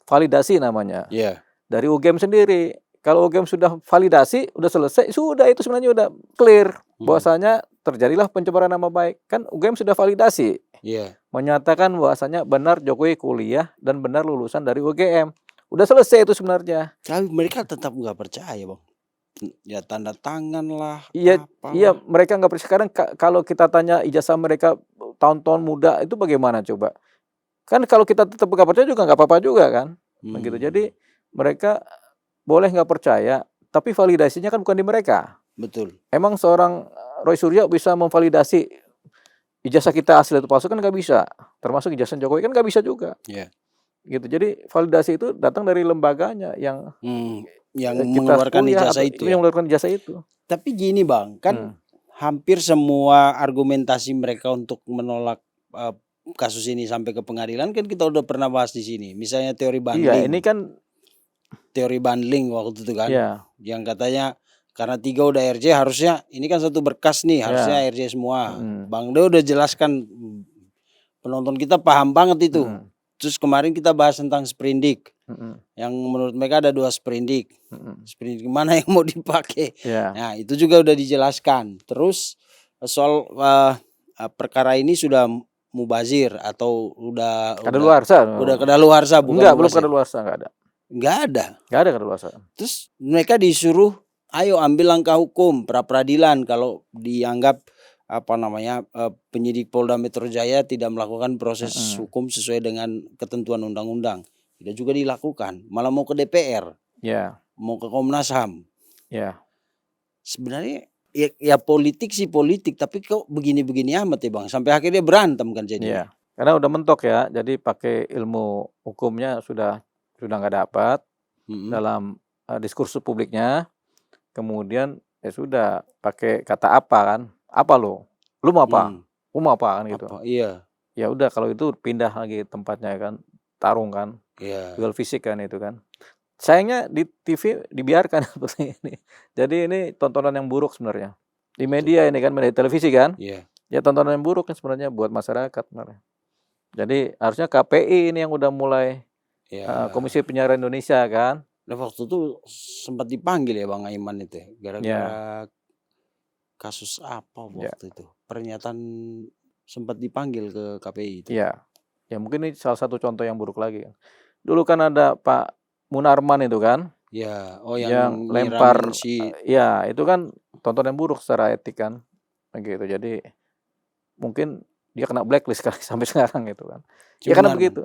Validasi namanya. Iya. Dari UGM sendiri. Kalau UGM sudah validasi, udah selesai, sudah itu sebenarnya udah clear. Bahwasanya terjadilah pencemaran nama baik. Kan UGM sudah validasi. Iya. Menyatakan bahwasanya benar Jokowi kuliah dan benar lulusan dari UGM. Udah selesai itu sebenarnya. Tapi mereka tetap nggak percaya, Bang. Ya tanda tangan lah. Iya, mereka nggak percaya. Sekarang kalau kita tanya ijazah mereka tahun-tahun muda itu bagaimana coba? Kan kalau kita tetap nggak percaya juga nggak apa-apa juga kan. Begitu. Jadi mereka boleh nggak percaya, tapi validasinya kan bukan di mereka. Betul. Emang seorang Roy Suryo bisa memvalidasi ijazah kita asli atau palsu? Kan nggak bisa. Termasuk ijazah Jokowi kan nggak bisa juga. Iya. Gitu. Jadi validasi itu datang dari lembaganya yang mengeluarkan ijazah itu. Yang mengeluarkan ijazah itu. Tapi gini Bang, kan hampir semua argumentasi mereka untuk menolak kasus ini sampai ke pengadilan kan kita udah pernah bahas di sini. Misalnya teori bundling. Iya, ini kan teori bundling waktu itu kan. Iya. Yang katanya karena 3 udah RJ, harusnya ini kan satu berkas nih, harusnya RJ semua. Bang Deo udah jelaskan, penonton kita paham banget itu. Terus kemarin kita bahas tentang sprindik. Yang menurut mereka ada 2 sprindik. Sprindik mana yang mau dipakai? Nah, itu juga udah dijelaskan. Terus soal perkara ini sudah mubazir atau udah kadaluarsa. Udah kadaluarsa bukan? Enggak, belum kadaluarsa, enggak ada. Enggak ada. Enggak ada kadaluarsa. Terus mereka disuruh ayo ambil langkah hukum pra peradilan kalau dianggap penyidik Polda Metro Jaya tidak melakukan proses hukum sesuai dengan ketentuan undang-undang. Tidak juga dilakukan, malah mau ke DPR. Ya. Mau ke Komnas HAM. Ya. Sebenarnya ya politik sih politik, tapi kok begini-begini amat ya Bang, sampai akhirnya berantem kan jadinya. Ya. Karena udah mentok ya, jadi pakai ilmu hukumnya sudah nggak dapat dalam diskursus publiknya. Kemudian Ya sudah, pakai kata apa kan, "Apa lo? Lu mau apa? Hmm, Lu mau apa?" Kan gitu. apa? Iya, Ya udah kalau itu pindah lagi tempatnya kan, tarung kan, iya, duel fisik kan itu kan. Sayangnya di TV dibiarkan seperti ini. Jadi ini tontonan yang buruk sebenarnya. Di betul. media ini kan, media televisi kan, Iya, ya tontonan yang buruk nih sebenarnya buat masyarakat sebenarnya. Jadi harusnya KPI ini yang udah mulai, iya. Komisi Penyiaran Indonesia kan. Nah, waktu itu sempat dipanggil ya Bang Aiman itu ya, Ya, gara-gara kasus apa ya, waktu itu? Pernyataan sempat dipanggil ke KPI itu. ya. Ya mungkin ini salah satu contoh yang buruk lagi. Dulu kan ada Pak Munarman itu kan, Ya, oh yang yang nyiramin lempar, si ya itu kan tontonan buruk secara etik kan, begitu. Jadi mungkin dia kena blacklist kali sampai sekarang gitu kan. Ya karena Munarman. begitu.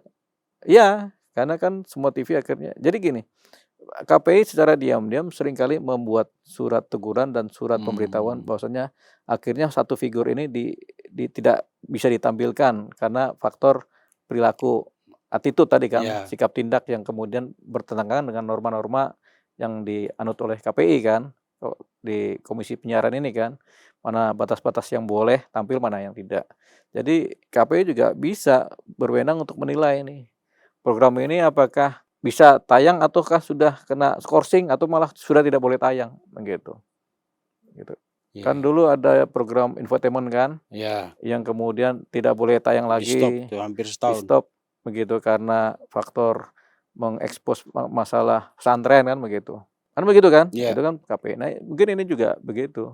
Iya, karena kan semua TV akhirnya jadi gini, KPI secara diam-diam seringkali membuat surat teguran dan surat pemberitahuan Hmm, bahwasanya akhirnya satu figur ini tidak bisa ditampilkan karena faktor perilaku, attitude tadi kan, ya, sikap tindak yang kemudian bertentangan dengan norma-norma yang dianut oleh KPI kan, di Komisi Penyiaran ini kan, mana batas-batas yang boleh tampil, mana yang tidak. Jadi KPI juga bisa berwenang untuk menilai nih, program ini apakah bisa tayang ataukah sudah kena skorsing atau malah sudah tidak boleh tayang, begitu, gitu. Kan ya, dulu ada program infotainment kan, ya, yang kemudian tidak boleh tayang di stop lagi, tuh hampir setahun. di-stop, begitu, karena faktor mengekspos masalah pesantren kan begitu. Kan begitu kan? Ya, Itu kan KPI. Nah, mungkin ini juga begitu,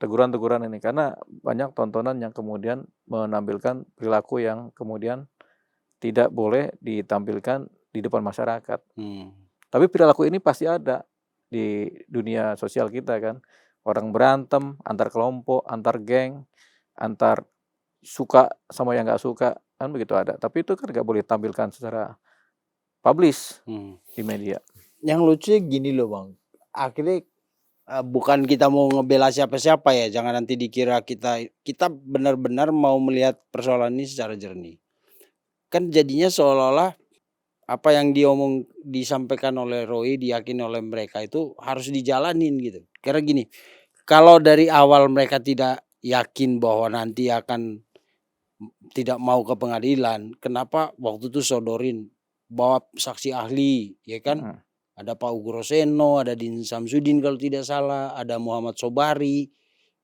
teguran-teguran ini, karena banyak tontonan yang kemudian menampilkan perilaku yang kemudian tidak boleh ditampilkan di depan masyarakat. hmm, Tapi perilaku ini pasti ada di dunia sosial kita kan. Orang berantem, antar kelompok, antar geng, antar suka sama yang nggak suka, kan begitu ada. Tapi itu kan nggak boleh tampilkan secara publish hmm. di media. Yang lucunya gini loh Bang, akhirnya bukan kita mau ngebela siapa-siapa ya, jangan nanti dikira kita kita benar-benar mau melihat persoalan ini secara jernih. Kan jadinya seolah-olah apa yang disampaikan oleh Roy, diyakini oleh mereka itu harus dijalanin gitu. Karena gini, kalau dari awal mereka tidak yakin bahwa nanti akan tidak mau ke pengadilan, kenapa waktu itu sodorin bawa saksi ahli, ya kan? Mhm, Ada Pak Ugo Roseno, ada Din Samsudin kalau tidak salah, ada Muhammad Sobari,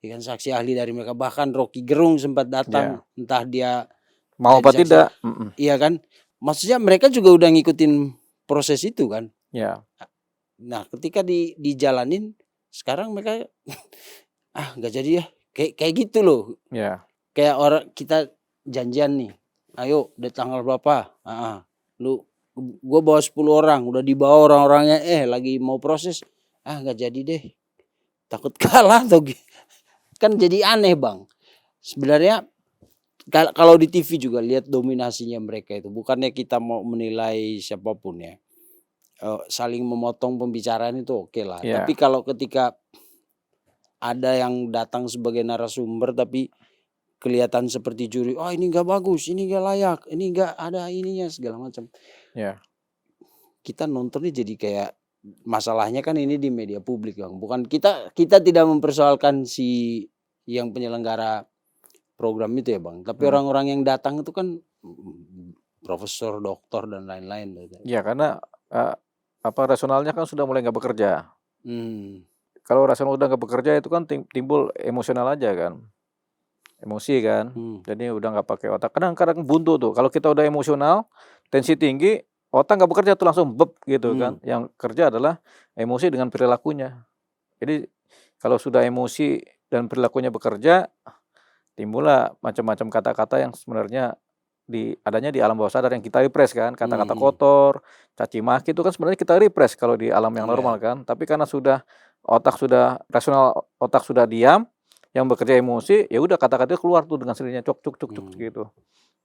ya kan saksi ahli dari mereka. Bahkan Rocky Gerung sempat datang, iya. entah dia Mau jadi apa saksi, tidak, mhm, iya kan? Maksudnya mereka juga udah ngikutin proses itu kan. iya, Nah, ketika dijalanin sekarang mereka ah nggak jadi ya. Kayak kayak gitu loh. iya, Kayak orang kita janjian nih. Ayo udah tanggal berapa? Heeh. Lu gua bawa 10 orang, udah dibawa orang-orangnya lagi mau proses. Ah nggak jadi deh. Takut kalah atau kan jadi aneh, Bang. Sebenarnya kalau di TV juga lihat dominasinya mereka itu. Bukannya kita mau menilai siapapun ya. Saling memotong pembicaraan itu oke lah. Tapi iya, kalau ketika ada yang datang sebagai narasumber tapi kelihatan seperti juri, "Oh ini nggak bagus, ini nggak layak, ini nggak ada ininya," segala macam. iya, Kita nontonnya jadi kayak masalahnya kan ini di media publik, Bang. Bukan kita kita tidak mempersoalkan si yang penyelenggara program itu ya, Bang. Tapi mhm. orang-orang yang datang itu kan profesor, doktor dan lain-lain gitu. Iya karena, eee, apa, rasionalnya kan sudah mulai nggak bekerja. Mmm, Kalau rasional udah nggak bekerja itu kan timbul emosional aja kan. Emosi kan, hmm, jadi udah nggak pakai otak. Kadang-kadang buntu tuh, kalau kita udah emosional, tensi tinggi, otak nggak bekerja tuh langsung gitu hmm, kan. Yang kerja adalah emosi dengan perilakunya. Jadi kalau sudah emosi dan perilakunya bekerja, timbullah macam-macam kata-kata yang sebenarnya adanya di alam bawah sadar yang kita repress kan. hmm, Kata-kata hmm. kotor, caci maki itu kan sebenarnya kita repress kalau di alam yang normal Iya, kan. Tapi karena otak sudah rasional, otak sudah diam, yang bekerja emosi, ya udah kata-katanya keluar tuh dengan sendirinya cuk cuk cuk cuk mmm, gitu,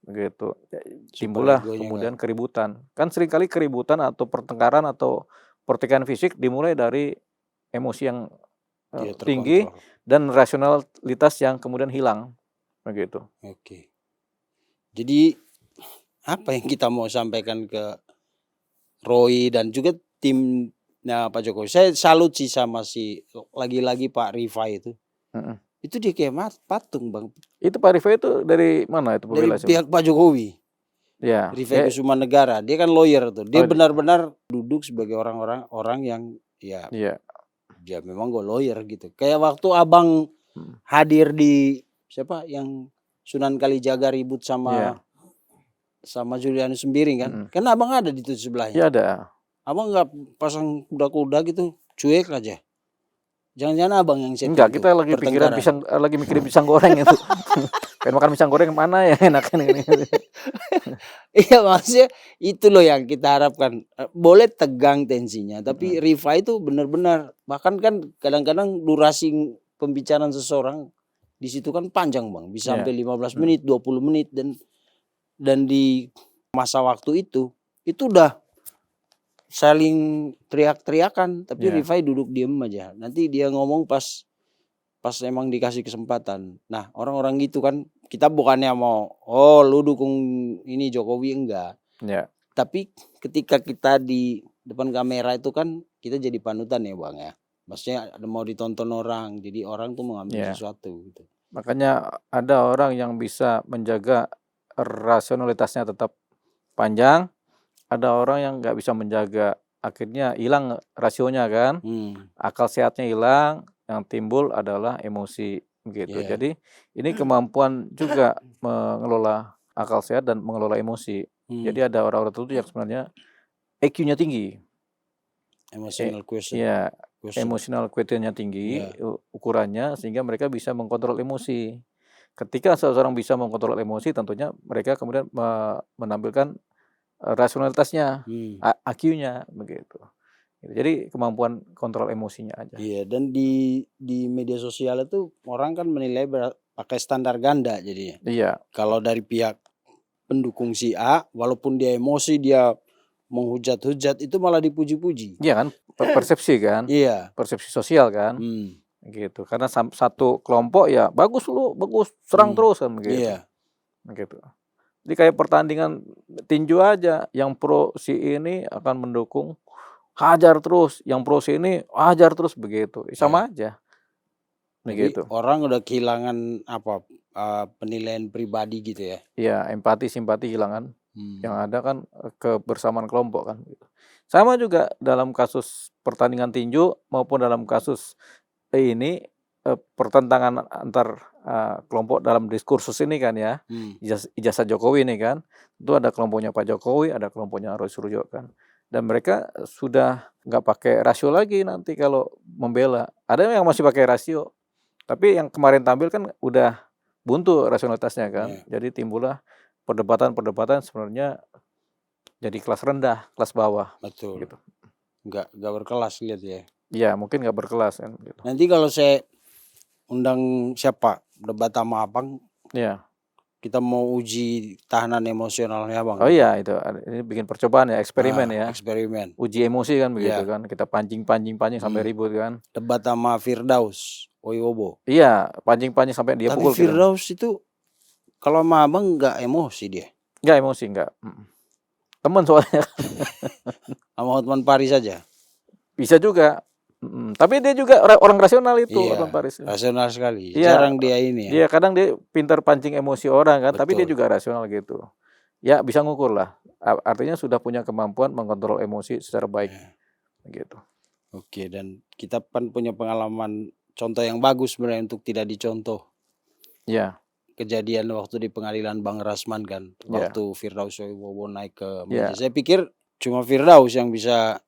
begitu. super Timbullah egonya nggak kemudian keributan. Kan seringkali keributan atau pertengkaran atau pertikaian fisik dimulai dari emosi yang, tidak tinggi terkontrol. dan rasionalitas yang kemudian hilang, begitu. Oke. Jadi apa yang kita mau sampaikan ke Roy dan juga tim Nah Pak Jokowi, saya salut sih sama lagi-lagi Pak Rifai itu. Mhm. Itu dia kayak patung Bang, Itu Pak Rifai itu dari mana itu dari pembela siapa? pihak Pak Jokowi. Iya, Rifai dia Kusuma dia kan lawyer tuh. Dia oh benar-benar duduk sebagai orang yang ya iya, dia memang gue lawyer gitu. Kayak waktu Abang mhm, hadir di siapa yang Sunan Kalijaga ribut iya, sama Julianus Sembiring kan. mhm. Kan Abang ada di situ Iya sebelahnya. ada. Abang nggak pasang kuda-kuda gitu, cuek aja. Jangan-jangan Abang yang Enggak, setting tuh kita lagi pikiran pertengkaran. pisang lagi mikirin pisang goreng itu. Pengen makan pisang goreng mana yang enakan ini. Iya maksudnya itu loh yang kita harapkan. Boleh tegang tensinya, tapi Mhm, Rifai itu benar-benar bahkan kan kadang-kadang durasi pembicaraan seseorang di situ kan panjang Bang, bisa iya, sampai 15 mhm, menit, 20 menit dan di masa waktu itu udah saling teriak-teriakan, tapi iya, Rifai duduk diem aja. Nanti dia ngomong pas emang dikasih kesempatan. Nah, orang-orang gitu kan kita bukannya mau, oh lu dukung ini Jokowi enggak. iya, Tapi ketika kita di depan kamera itu kan kita jadi panutan ya Bang ya. Maksudnya ada mau ditonton orang, jadi orang tuh mengambil iya. sesuatu gitu. Makanya ada orang yang bisa menjaga rasionalitasnya tetap panjang, ada orang yang nggak bisa menjaga, akhirnya hilang rasionya kan, Hmm, akal sehatnya hilang, yang timbul adalah emosi, begitu. iya. Jadi ini kemampuan juga mengelola akal sehat dan mengelola emosi. Hmm, Jadi ada orang-orang tertentu yang sebenarnya EQ-nya tinggi, emotional iya, question. emotional quotient-nya tinggi, Ya. ukurannya sehingga mereka bisa mengkontrol emosi. Ketika seseorang bisa mengkontrol emosi tentunya mereka kemudian menampilkan, rasionalitasnya, Hmm. IQ-nya begitu. Jadi kemampuan kontrol emosinya aja. Iya, dan di media sosial itu orang kan menilai pakai standar ganda jadinya. Iya, Kalau dari pihak pendukung si A, walaupun dia emosi, dia menghujat-hujat, itu malah dipuji-puji. iya kan, persepsi kan, Iya. persepsi sosial kan, Hmm. gitu. Karena satu kelompok ya, "Bagus lu, bagus, serang Hmm. terus," kan begitu, Iya. begitu. Jadi kayak pertandingan tinju aja, yang pro si ini akan mendukung, hajar terus, yang pro si ini hajar terus, begitu. Iya. Sama aja, Jadi begitu. orang udah kehilangan apa penilaian pribadi gitu ya. Iya, empati, simpati hilang kan. Yang Hmm. ada kan, kebersamaan kelompok kan, gitu. Sama juga dalam kasus pertandingan tinju maupun dalam kasus ini, pertentangan antar, kelompok dalam diskursus ini kan ya, Hmm. ijazah Jokowi ini kan, itu ada kelompoknya Pak Jokowi, ada kelompoknya Roy Suryo kan. Dan mereka sudah nggak pakai rasio lagi nanti kalau membela. Ada yang masih pakai rasio, tapi yang kemarin tampil kan udah buntu rasionalitasnya kan. Iya, Jadi timbullah perdebatan-perdebatan sebenarnya jadi kelas rendah, kelas bawah, betul. gitu. Nggak berkelas lihat ya. Iya, mungkin nggak berkelas kan, gitu. Nanti kalau saya undang siapa debat sama Abang, Iya. kita mau uji tahanan emosionalnya Bang Oh nih. iya, itu ini bikin percobaan ya, eksperimen ya. Eksperimen. Uji emosi kan begitu Ya. kan, kita pancing-pancing sampai ribut kan. Debat sama Firdaus Wibowo. Iya, pancing-pancing sampai dia Tapi pukul kita. Firdaus itu kalau sama Abang nggak emosi dia. Nggak emosi, nggak. Temen soalnya. Sama Hotman Paris saja. Bisa juga. Tapi dia juga orang rasional itu, Hotman Iya, Paris. rasional sekali. Iya, Jarang dia ini ya. dia kadang dia pintar pancing emosi orang kan, tapi dia Betul. juga rasional gitu. Ya bisa ngukur lah. Artinya sudah punya kemampuan mengontrol emosi secara baik, Ya. gitu. Oke, dan kita kan punya pengalaman contoh yang bagus sebenarnya untuk tidak dicontoh. Ya, Kejadian waktu di pengadilan Bang Rasman kan, ya, waktu Firdaus Wibowo naik ke ya. meja. Saya pikir cuma Firdaus yang bisa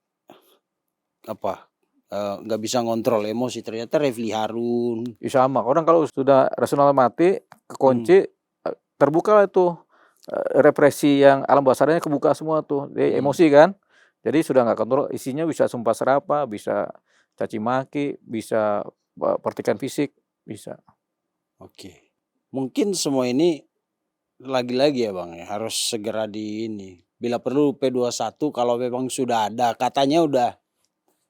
apa nggak bisa ngontrol emosi, ternyata Refli Harun. Sama. Orang kalau sudah rasional mati, kekunci, terbuka itu represi yang alam bawah sadarnya kebuka semua tuh. Dia Hmm, emosi kan. Jadi sudah nggak kontrol, isinya bisa sumpah serapah, bisa caci maki, bisa pertikaian fisik, bisa. oke. Mungkin semua ini lagi-lagi ya Bang ya, harus segera bila perlu P21 kalau memang sudah ada, katanya udah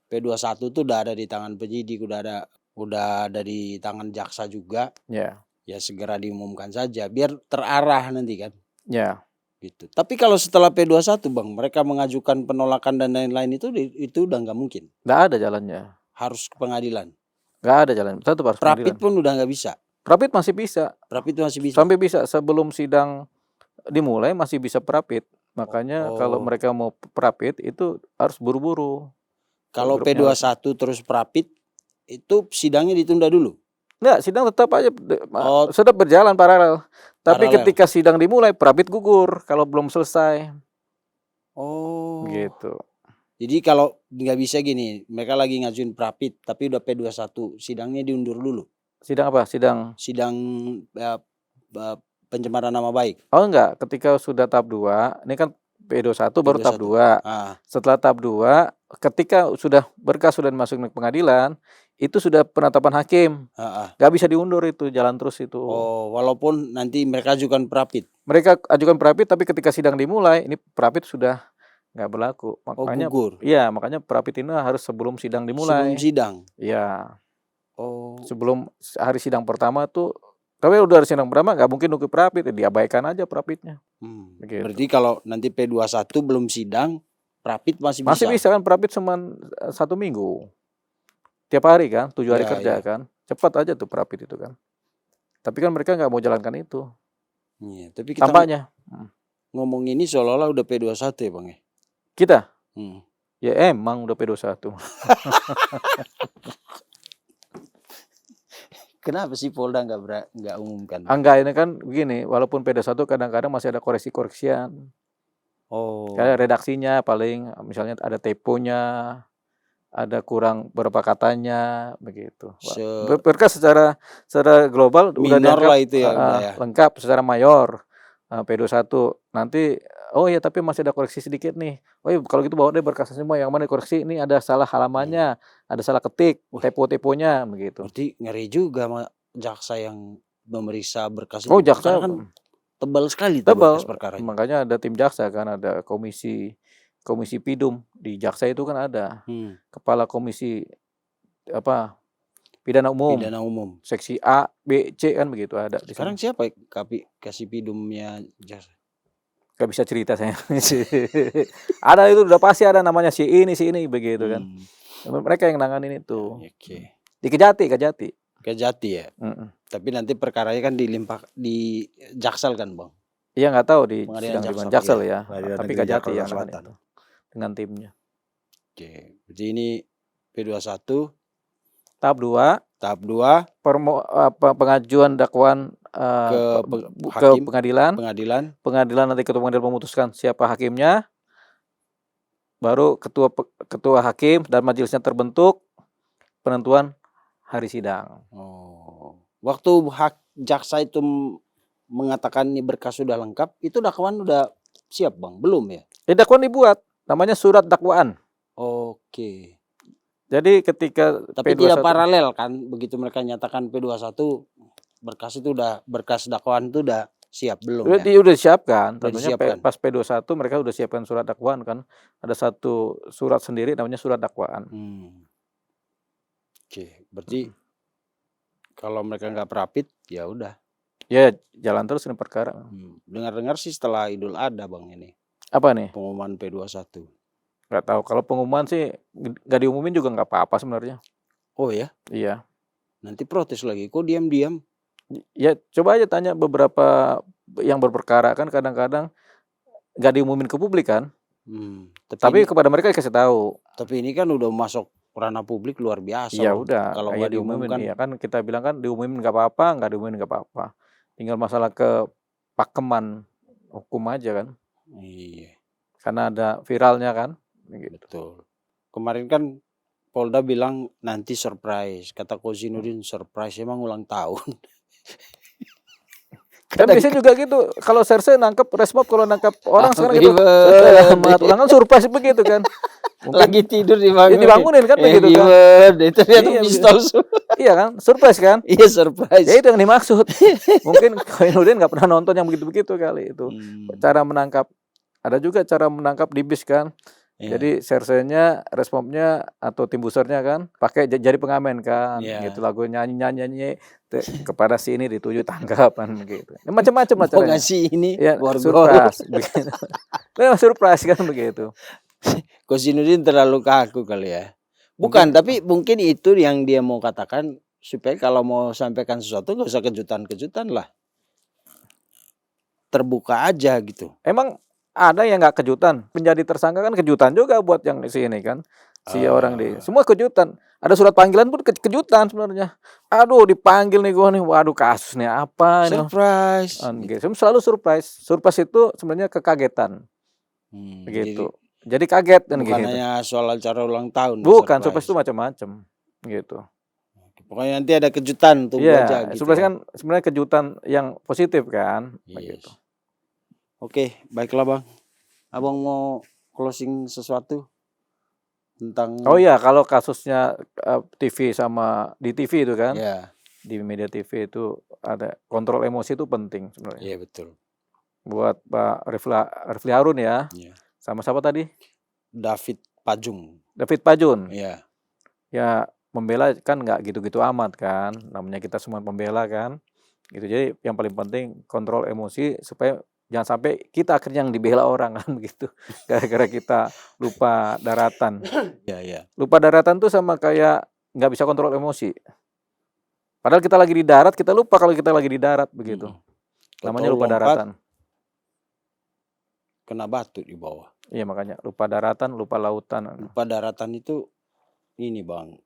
P21 tuh udah ada di tangan penyidik, udah ada di tangan jaksa juga, Ya, ya segera diumumkan saja biar terarah nanti kan. ya. Gitu. Tapi kalau setelah P21 Bang, mereka mengajukan penolakan dan lain-lain itu udah nggak mungkin. Nggak ada jalannya. Harus ke pengadilan. Nggak ada jalan. Tetap harus Prapit pengadilan. pun udah nggak bisa. Prapit masih bisa. Prapit masih bisa. Sampai bisa sebelum sidang dimulai masih bisa prapit. Makanya kalau Oh. mereka mau prapit itu harus buru-buru. Kalau Grupnya P21 terus prapit itu sidangnya ditunda dulu. Enggak, sidang tetap aja Oh. tetap berjalan paralel. Tapi Paralel. ketika sidang dimulai, prapit gugur kalau belum selesai. Oh. Gitu. Jadi kalau nggak bisa gini, mereka lagi ngajuin prapit tapi udah P21, sidangnya diundur dulu. Sidang apa? Sidang Sidang pencemaran nama baik. Oh enggak, ketika sudah tahap 2, ini kan P21 baru tahap 2. Setelah tahap 2, ketika sudah berkas sudah dimasukin ke pengadilan, itu sudah penetapan hakim. Nggak bisa diundur itu, jalan terus itu. Oh, walaupun nanti mereka ajukan prapit. Mereka ajukan prapit, tapi ketika sidang dimulai, ini prapit sudah nggak berlaku. Makanya, gugur. Iya, makanya prapit ini harus sebelum sidang dimulai. Sebelum sidang. Iya. Oh. Sebelum hari sidang pertama tuh, tapi udah hari sidang pertama nggak mungkin nunggu prapit, diabaikan aja prapitnya. Begitu. Berarti kalau nanti P21 belum sidang, prapit masih bisa. Masih bisa kan, prapit cuma 1 minggu. Tiap hari kan, 7 hari kerja kan. Cepat aja tuh prapit itu kan. Tapi kan mereka nggak mau jalankan itu. Iya, tapi kita tampaknya ngomong ini seolah-olah udah P21 ya Bang ya? Kita? Ya emang udah P21. Kenapa sih Polda nggak umumkan? Enggak, ini kan begini, walaupun P21 kadang-kadang masih ada koreksi-koreksian. Oh. Kayak redaksinya paling misalnya ada typonya, ada kurang berapa katanya, begitu. Berkas secara global udah minor lah itu ya, udah ya. Lengkap secara mayor. P21 nanti oh ya tapi masih ada koreksi sedikit nih. Oh ya kalau gitu bawa deh berkasnya semua, yang mana dikoreksi, ini ada salah halamannya, ada salah ketik, typo-typonya begitu. Berarti ngeri juga sama jaksa yang memeriksa berkas itu. Oh, jaksa kan tebal sekali tuh tebal. berkas perkara. Makanya ada tim jaksa kan, ada komisi Pidum di jaksa itu kan ada. Kepala komisi pidana umum. Seksi A, B, C kan begitu ada. Sekarang siapa kasih Pidumnya jaksa? Gak bisa cerita saya. Ada itu udah pasti ada namanya si ini begitu kan. Mereka yang nanganin itu. Oke. Di Kejati. Kejati ya. Tapi nanti perkaranya kan di Jaksel kan Bang? Iya nggak tahu di Pengadilan sidang Jaksel ya. Tapi Kejati ya dengan timnya. Oke. Jadi ini P21 tahap 2. Tahap 2 pengajuan dakwaan ke pengadilan. Pengadilan nanti ketua pengadilan memutuskan siapa hakimnya. Baru ketua hakim dan majelisnya terbentuk, penentuan hari sidang. Oh. Waktu jaksa itu mengatakan ini berkas sudah lengkap, itu dakwaan udah siap Bang? Belum ya? Dakwaan dibuat, namanya surat dakwaan. Oke. Jadi ketika tapi tidak paralel kan, begitu mereka nyatakan P21 berkas dakwaan itu udah siap belum ya? Udah disiapkan. Tentunya pas P21 mereka udah siapkan surat dakwaan kan. Ada satu surat sendiri namanya surat dakwaan. Oke, berarti kalau mereka nggak prapit ya udah. Ya jalan terus ini perkara. Dengar-dengar sih setelah Idul Adha Bang ini. Apa nih? Pengumuman P21. Nggak tahu, kalau pengumuman sih nggak diumumin juga nggak apa-apa sebenarnya. Oh ya? Iya. Nanti protes lagi, kok diam-diam? Ya coba aja tanya beberapa yang berperkara kan kadang-kadang nggak diumumin ke publik kan. Tapi kepada mereka dikasih tahu. Tapi ini kan udah masuk ranah publik luar biasa. Ya udah, kalau nggak diumumin ya kan kita bilang kan diumumin nggak apa-apa, nggak diumumin nggak apa-apa. Tinggal masalah kepakeman hukum aja kan. Iya. Karena ada viralnya kan. Betul. Kemarin kan Polda bilang nanti surprise. Kata Kozinudin surprise, emang ulang tahun. Kan biasanya juga gitu. Kalau Serse nangkep Resmob, kalau nangkep orang sekarang gitu. Selamat ulang tahun surprise begitu kan. Mungkin lagi tidur dibangunin kan begitu kan. Itu ternyata pistol. Iya kan, surprise kan. Iya surprise. Ya itu yang dimaksud. Mungkin Kozinudin nggak pernah nonton yang begitu-begitu kali itu. Cara menangkap, ada juga cara menangkap di bis kan. Iya. Jadi sersernya, responnya atau tim boosternya kan pakai jari pengamen kan, Iya. gitu lagu nyanyi kepada si ini dituju tanggapan gitu. Macam-macam lah Mau caranya. ngasih ini Ya borgol. surprise begitu. Memang surprise kan begitu. Coach Zinudin terlalu kaku kali ya. Bukan, Mungkin tapi mungkin itu yang dia mau katakan supaya kalau mau sampaikan sesuatu nggak usah kejutan-kejutan lah. Terbuka aja gitu. emang ada yang nggak kejutan. Menjadi tersangka kan kejutan juga buat yang si ini kan. Si orang di semua kejutan. Ada surat panggilan pun kejutan sebenarnya. Aduh dipanggil nih gua nih. Waduh kasus nih apa ini. Surprise. Gitu. Gitu. Selalu surprise. Surprise itu sebenarnya kekagetan. Jadi Begitu. Jadi kaget kan bukan gitu. hanya soal acara ulang tahun. Bukan, surprise itu macam-macam. Gitu. Pokoknya nanti ada kejutan, tunggu aja Iya, gitu surprise ya. kan sebenarnya kejutan yang positif kan. Yes. Begitu. Oke, baiklah Bang. Abang mau closing sesuatu tentang Oh iya, kalau kasusnya TV sama di TV itu kan, ya, di media TV itu ada kontrol emosi itu penting sebenarnya. iya betul. Buat Pak Refli Harun ya, Iya. sama siapa tadi? David Pajung. David Pajun. Iya. Ya membela kan nggak gitu-gitu amat kan, namanya kita semua pembela kan. Gitu. Jadi yang paling penting kontrol emosi supaya jangan sampai kita akhirnya yang dibela orang kan begitu. Gara-gara kita lupa daratan. Iya, iya. Lupa daratan tuh sama kayak nggak bisa kontrol emosi. Padahal kita lagi di darat, kita lupa kalau kita lagi di darat begitu. Namanya Atau lupa lompat, daratan. kena batu di bawah. Iya makanya lupa daratan, lupa lautan. Lupa daratan itu ini Bang,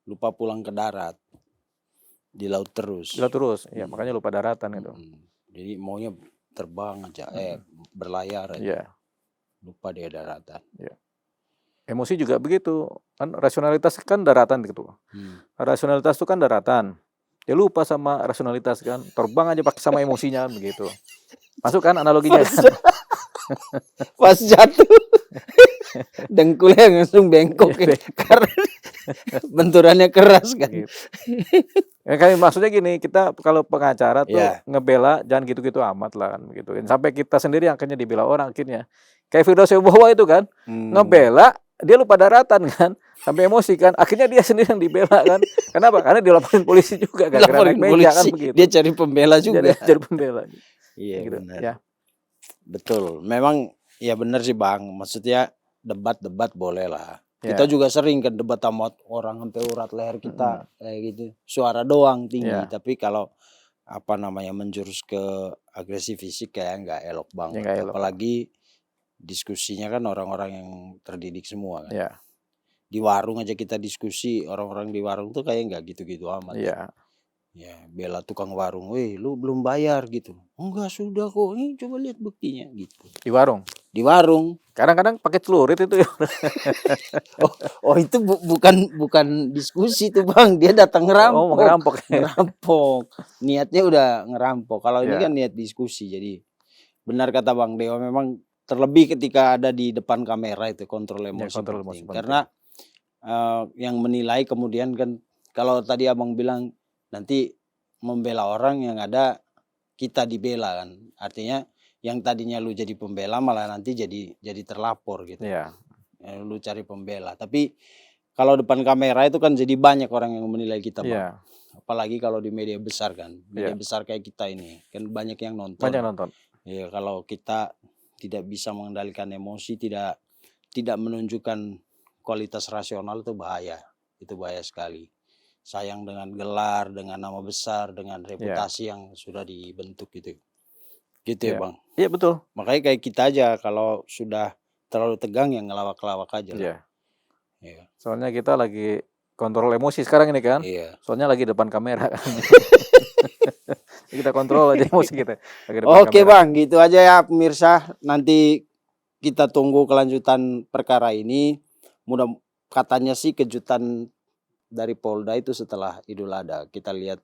lupa pulang ke darat. Di laut terus. Di laut terus, ya makanya lupa daratan itu. Jadi maunya terbang aja, berlayar aja. Iya. Lupa dia daratan. Iya. Emosi juga begitu. Kan rasionalitas kan daratan gitu. Rasionalitas itu kan daratan. Dia lupa sama rasionalitas kan, terbang aja pakai sama emosinya kan begitu. Masuk kan analoginya kan? Pas jatuh dengkulnya langsung bengkok ya, karena benturannya keras kan. Gitu. Ya, kayak maksudnya gini, kita kalau pengacara tuh ngebela jangan gitu-gitu amat lah kan begitu. Sampai kita sendiri akhirnya dibela orang akhirnya. Kayak Firdaus Wibowo itu kan, ngebela dia lupa daratan kan, sampai emosi kan, akhirnya dia sendiri yang dibela kan. Kenapa? Karena dilaporin polisi juga kan, Laporin polisi, kan begitu. Dia cari pembela juga. Cari pembela. Iya gitu. Benar. Ya. Betul. Memang ya benar sih Bang. Maksudnya debat-debat boleh lah. Kita juga sering kan debat sama orang sampai urat leher kita kayak gitu. Suara doang tinggi, tapi kalau apa namanya menjurus ke agresi fisik kayak nggak elok banget. Ya, apalagi diskusinya kan orang-orang yang terdidik semua kan. Ya. Di warung aja kita diskusi, orang-orang di warung tuh kayak nggak gitu-gitu amat. Iya. Ya, bela tukang warung, weh lu belum bayar gitu. Enggak, sudah kok, ini coba lihat buktinya gitu. Di warung? Di warung. Kadang-kadang pakai celurit itu ya. oh itu bukan diskusi tuh Bang, dia datang ngerampok. Oh, ngerampok. Ngerampok. Niatnya udah ngerampok. Kalau ini kan niat diskusi. Jadi benar kata Bang Dewa, memang terlebih ketika ada di depan kamera itu kontrol emosi. Kontrol emosi karena yang menilai kemudian kan, kalau tadi Abang bilang nanti membela orang yang ada kita dibela kan, artinya yang tadinya lu jadi pembela malah nanti jadi terlapor gitu. Iya. Lu cari pembela, tapi kalau depan kamera itu kan jadi banyak orang yang menilai kita Bang. Apalagi kalau di media besar kan, media besar kayak kita ini kan banyak yang nonton. Banyak nonton. Iya, kalau kita tidak bisa mengendalikan emosi, tidak menunjukkan kualitas rasional itu bahaya sekali. Sayang dengan gelar, dengan nama besar, dengan reputasi yang sudah dibentuk gitu. Gitu ya Bang? Iya betul. Makanya kayak kita aja kalau sudah terlalu tegang ya ngelawak-lawak aja lah. Iya. Soalnya kita lagi kontrol emosi sekarang ini kan. Iya. Soalnya lagi depan kamera kan. Kita kontrol aja emosi kita. Oke Bang, gitu aja ya pemirsa. Nanti kita tunggu kelanjutan perkara ini. Mudah katanya sih kejutan dari Polda itu setelah Idul Adha. Kita lihat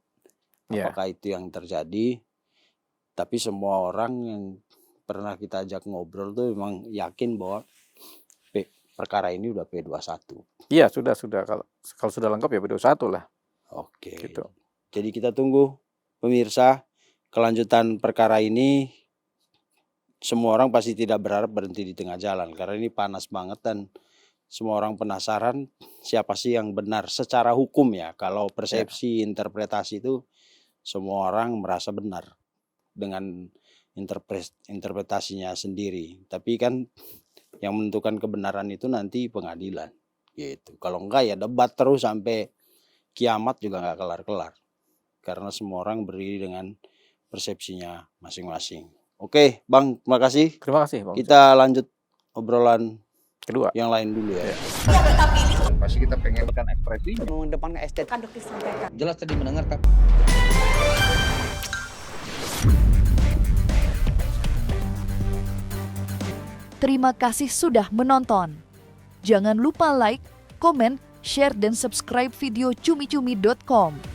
apakah itu yang terjadi. Tapi semua orang yang pernah kita ajak ngobrol tuh memang yakin bahwa perkara ini udah P21. Iya, sudah. Kalau sudah lengkap ya P21 lah. Oke. Gitu. Jadi kita tunggu pemirsa kelanjutan perkara ini. semua orang pasti tidak berharap berhenti di tengah jalan karena ini panas banget dan semua orang penasaran siapa sih yang benar secara hukum ya. Kalau persepsi, interpretasi itu semua orang merasa benar dengan interpretasinya sendiri. Tapi kan yang menentukan kebenaran itu nanti pengadilan gitu. Kalau enggak ya debat terus sampai kiamat juga nggak kelar-kelar. Karena semua orang berdiri dengan persepsinya masing-masing. Oke, Bang, terima kasih. Terima kasih, Bang. Kita lanjut obrolan Kedua. yang lain dulu ya. Pasti kita pengen ekspresi. mengedepankan estetika untuk disampaikan. Jelas tadi mendengarkan. Terima kasih sudah menonton. Jangan lupa like, komen, share, dan subscribe video cumi-cumi.com.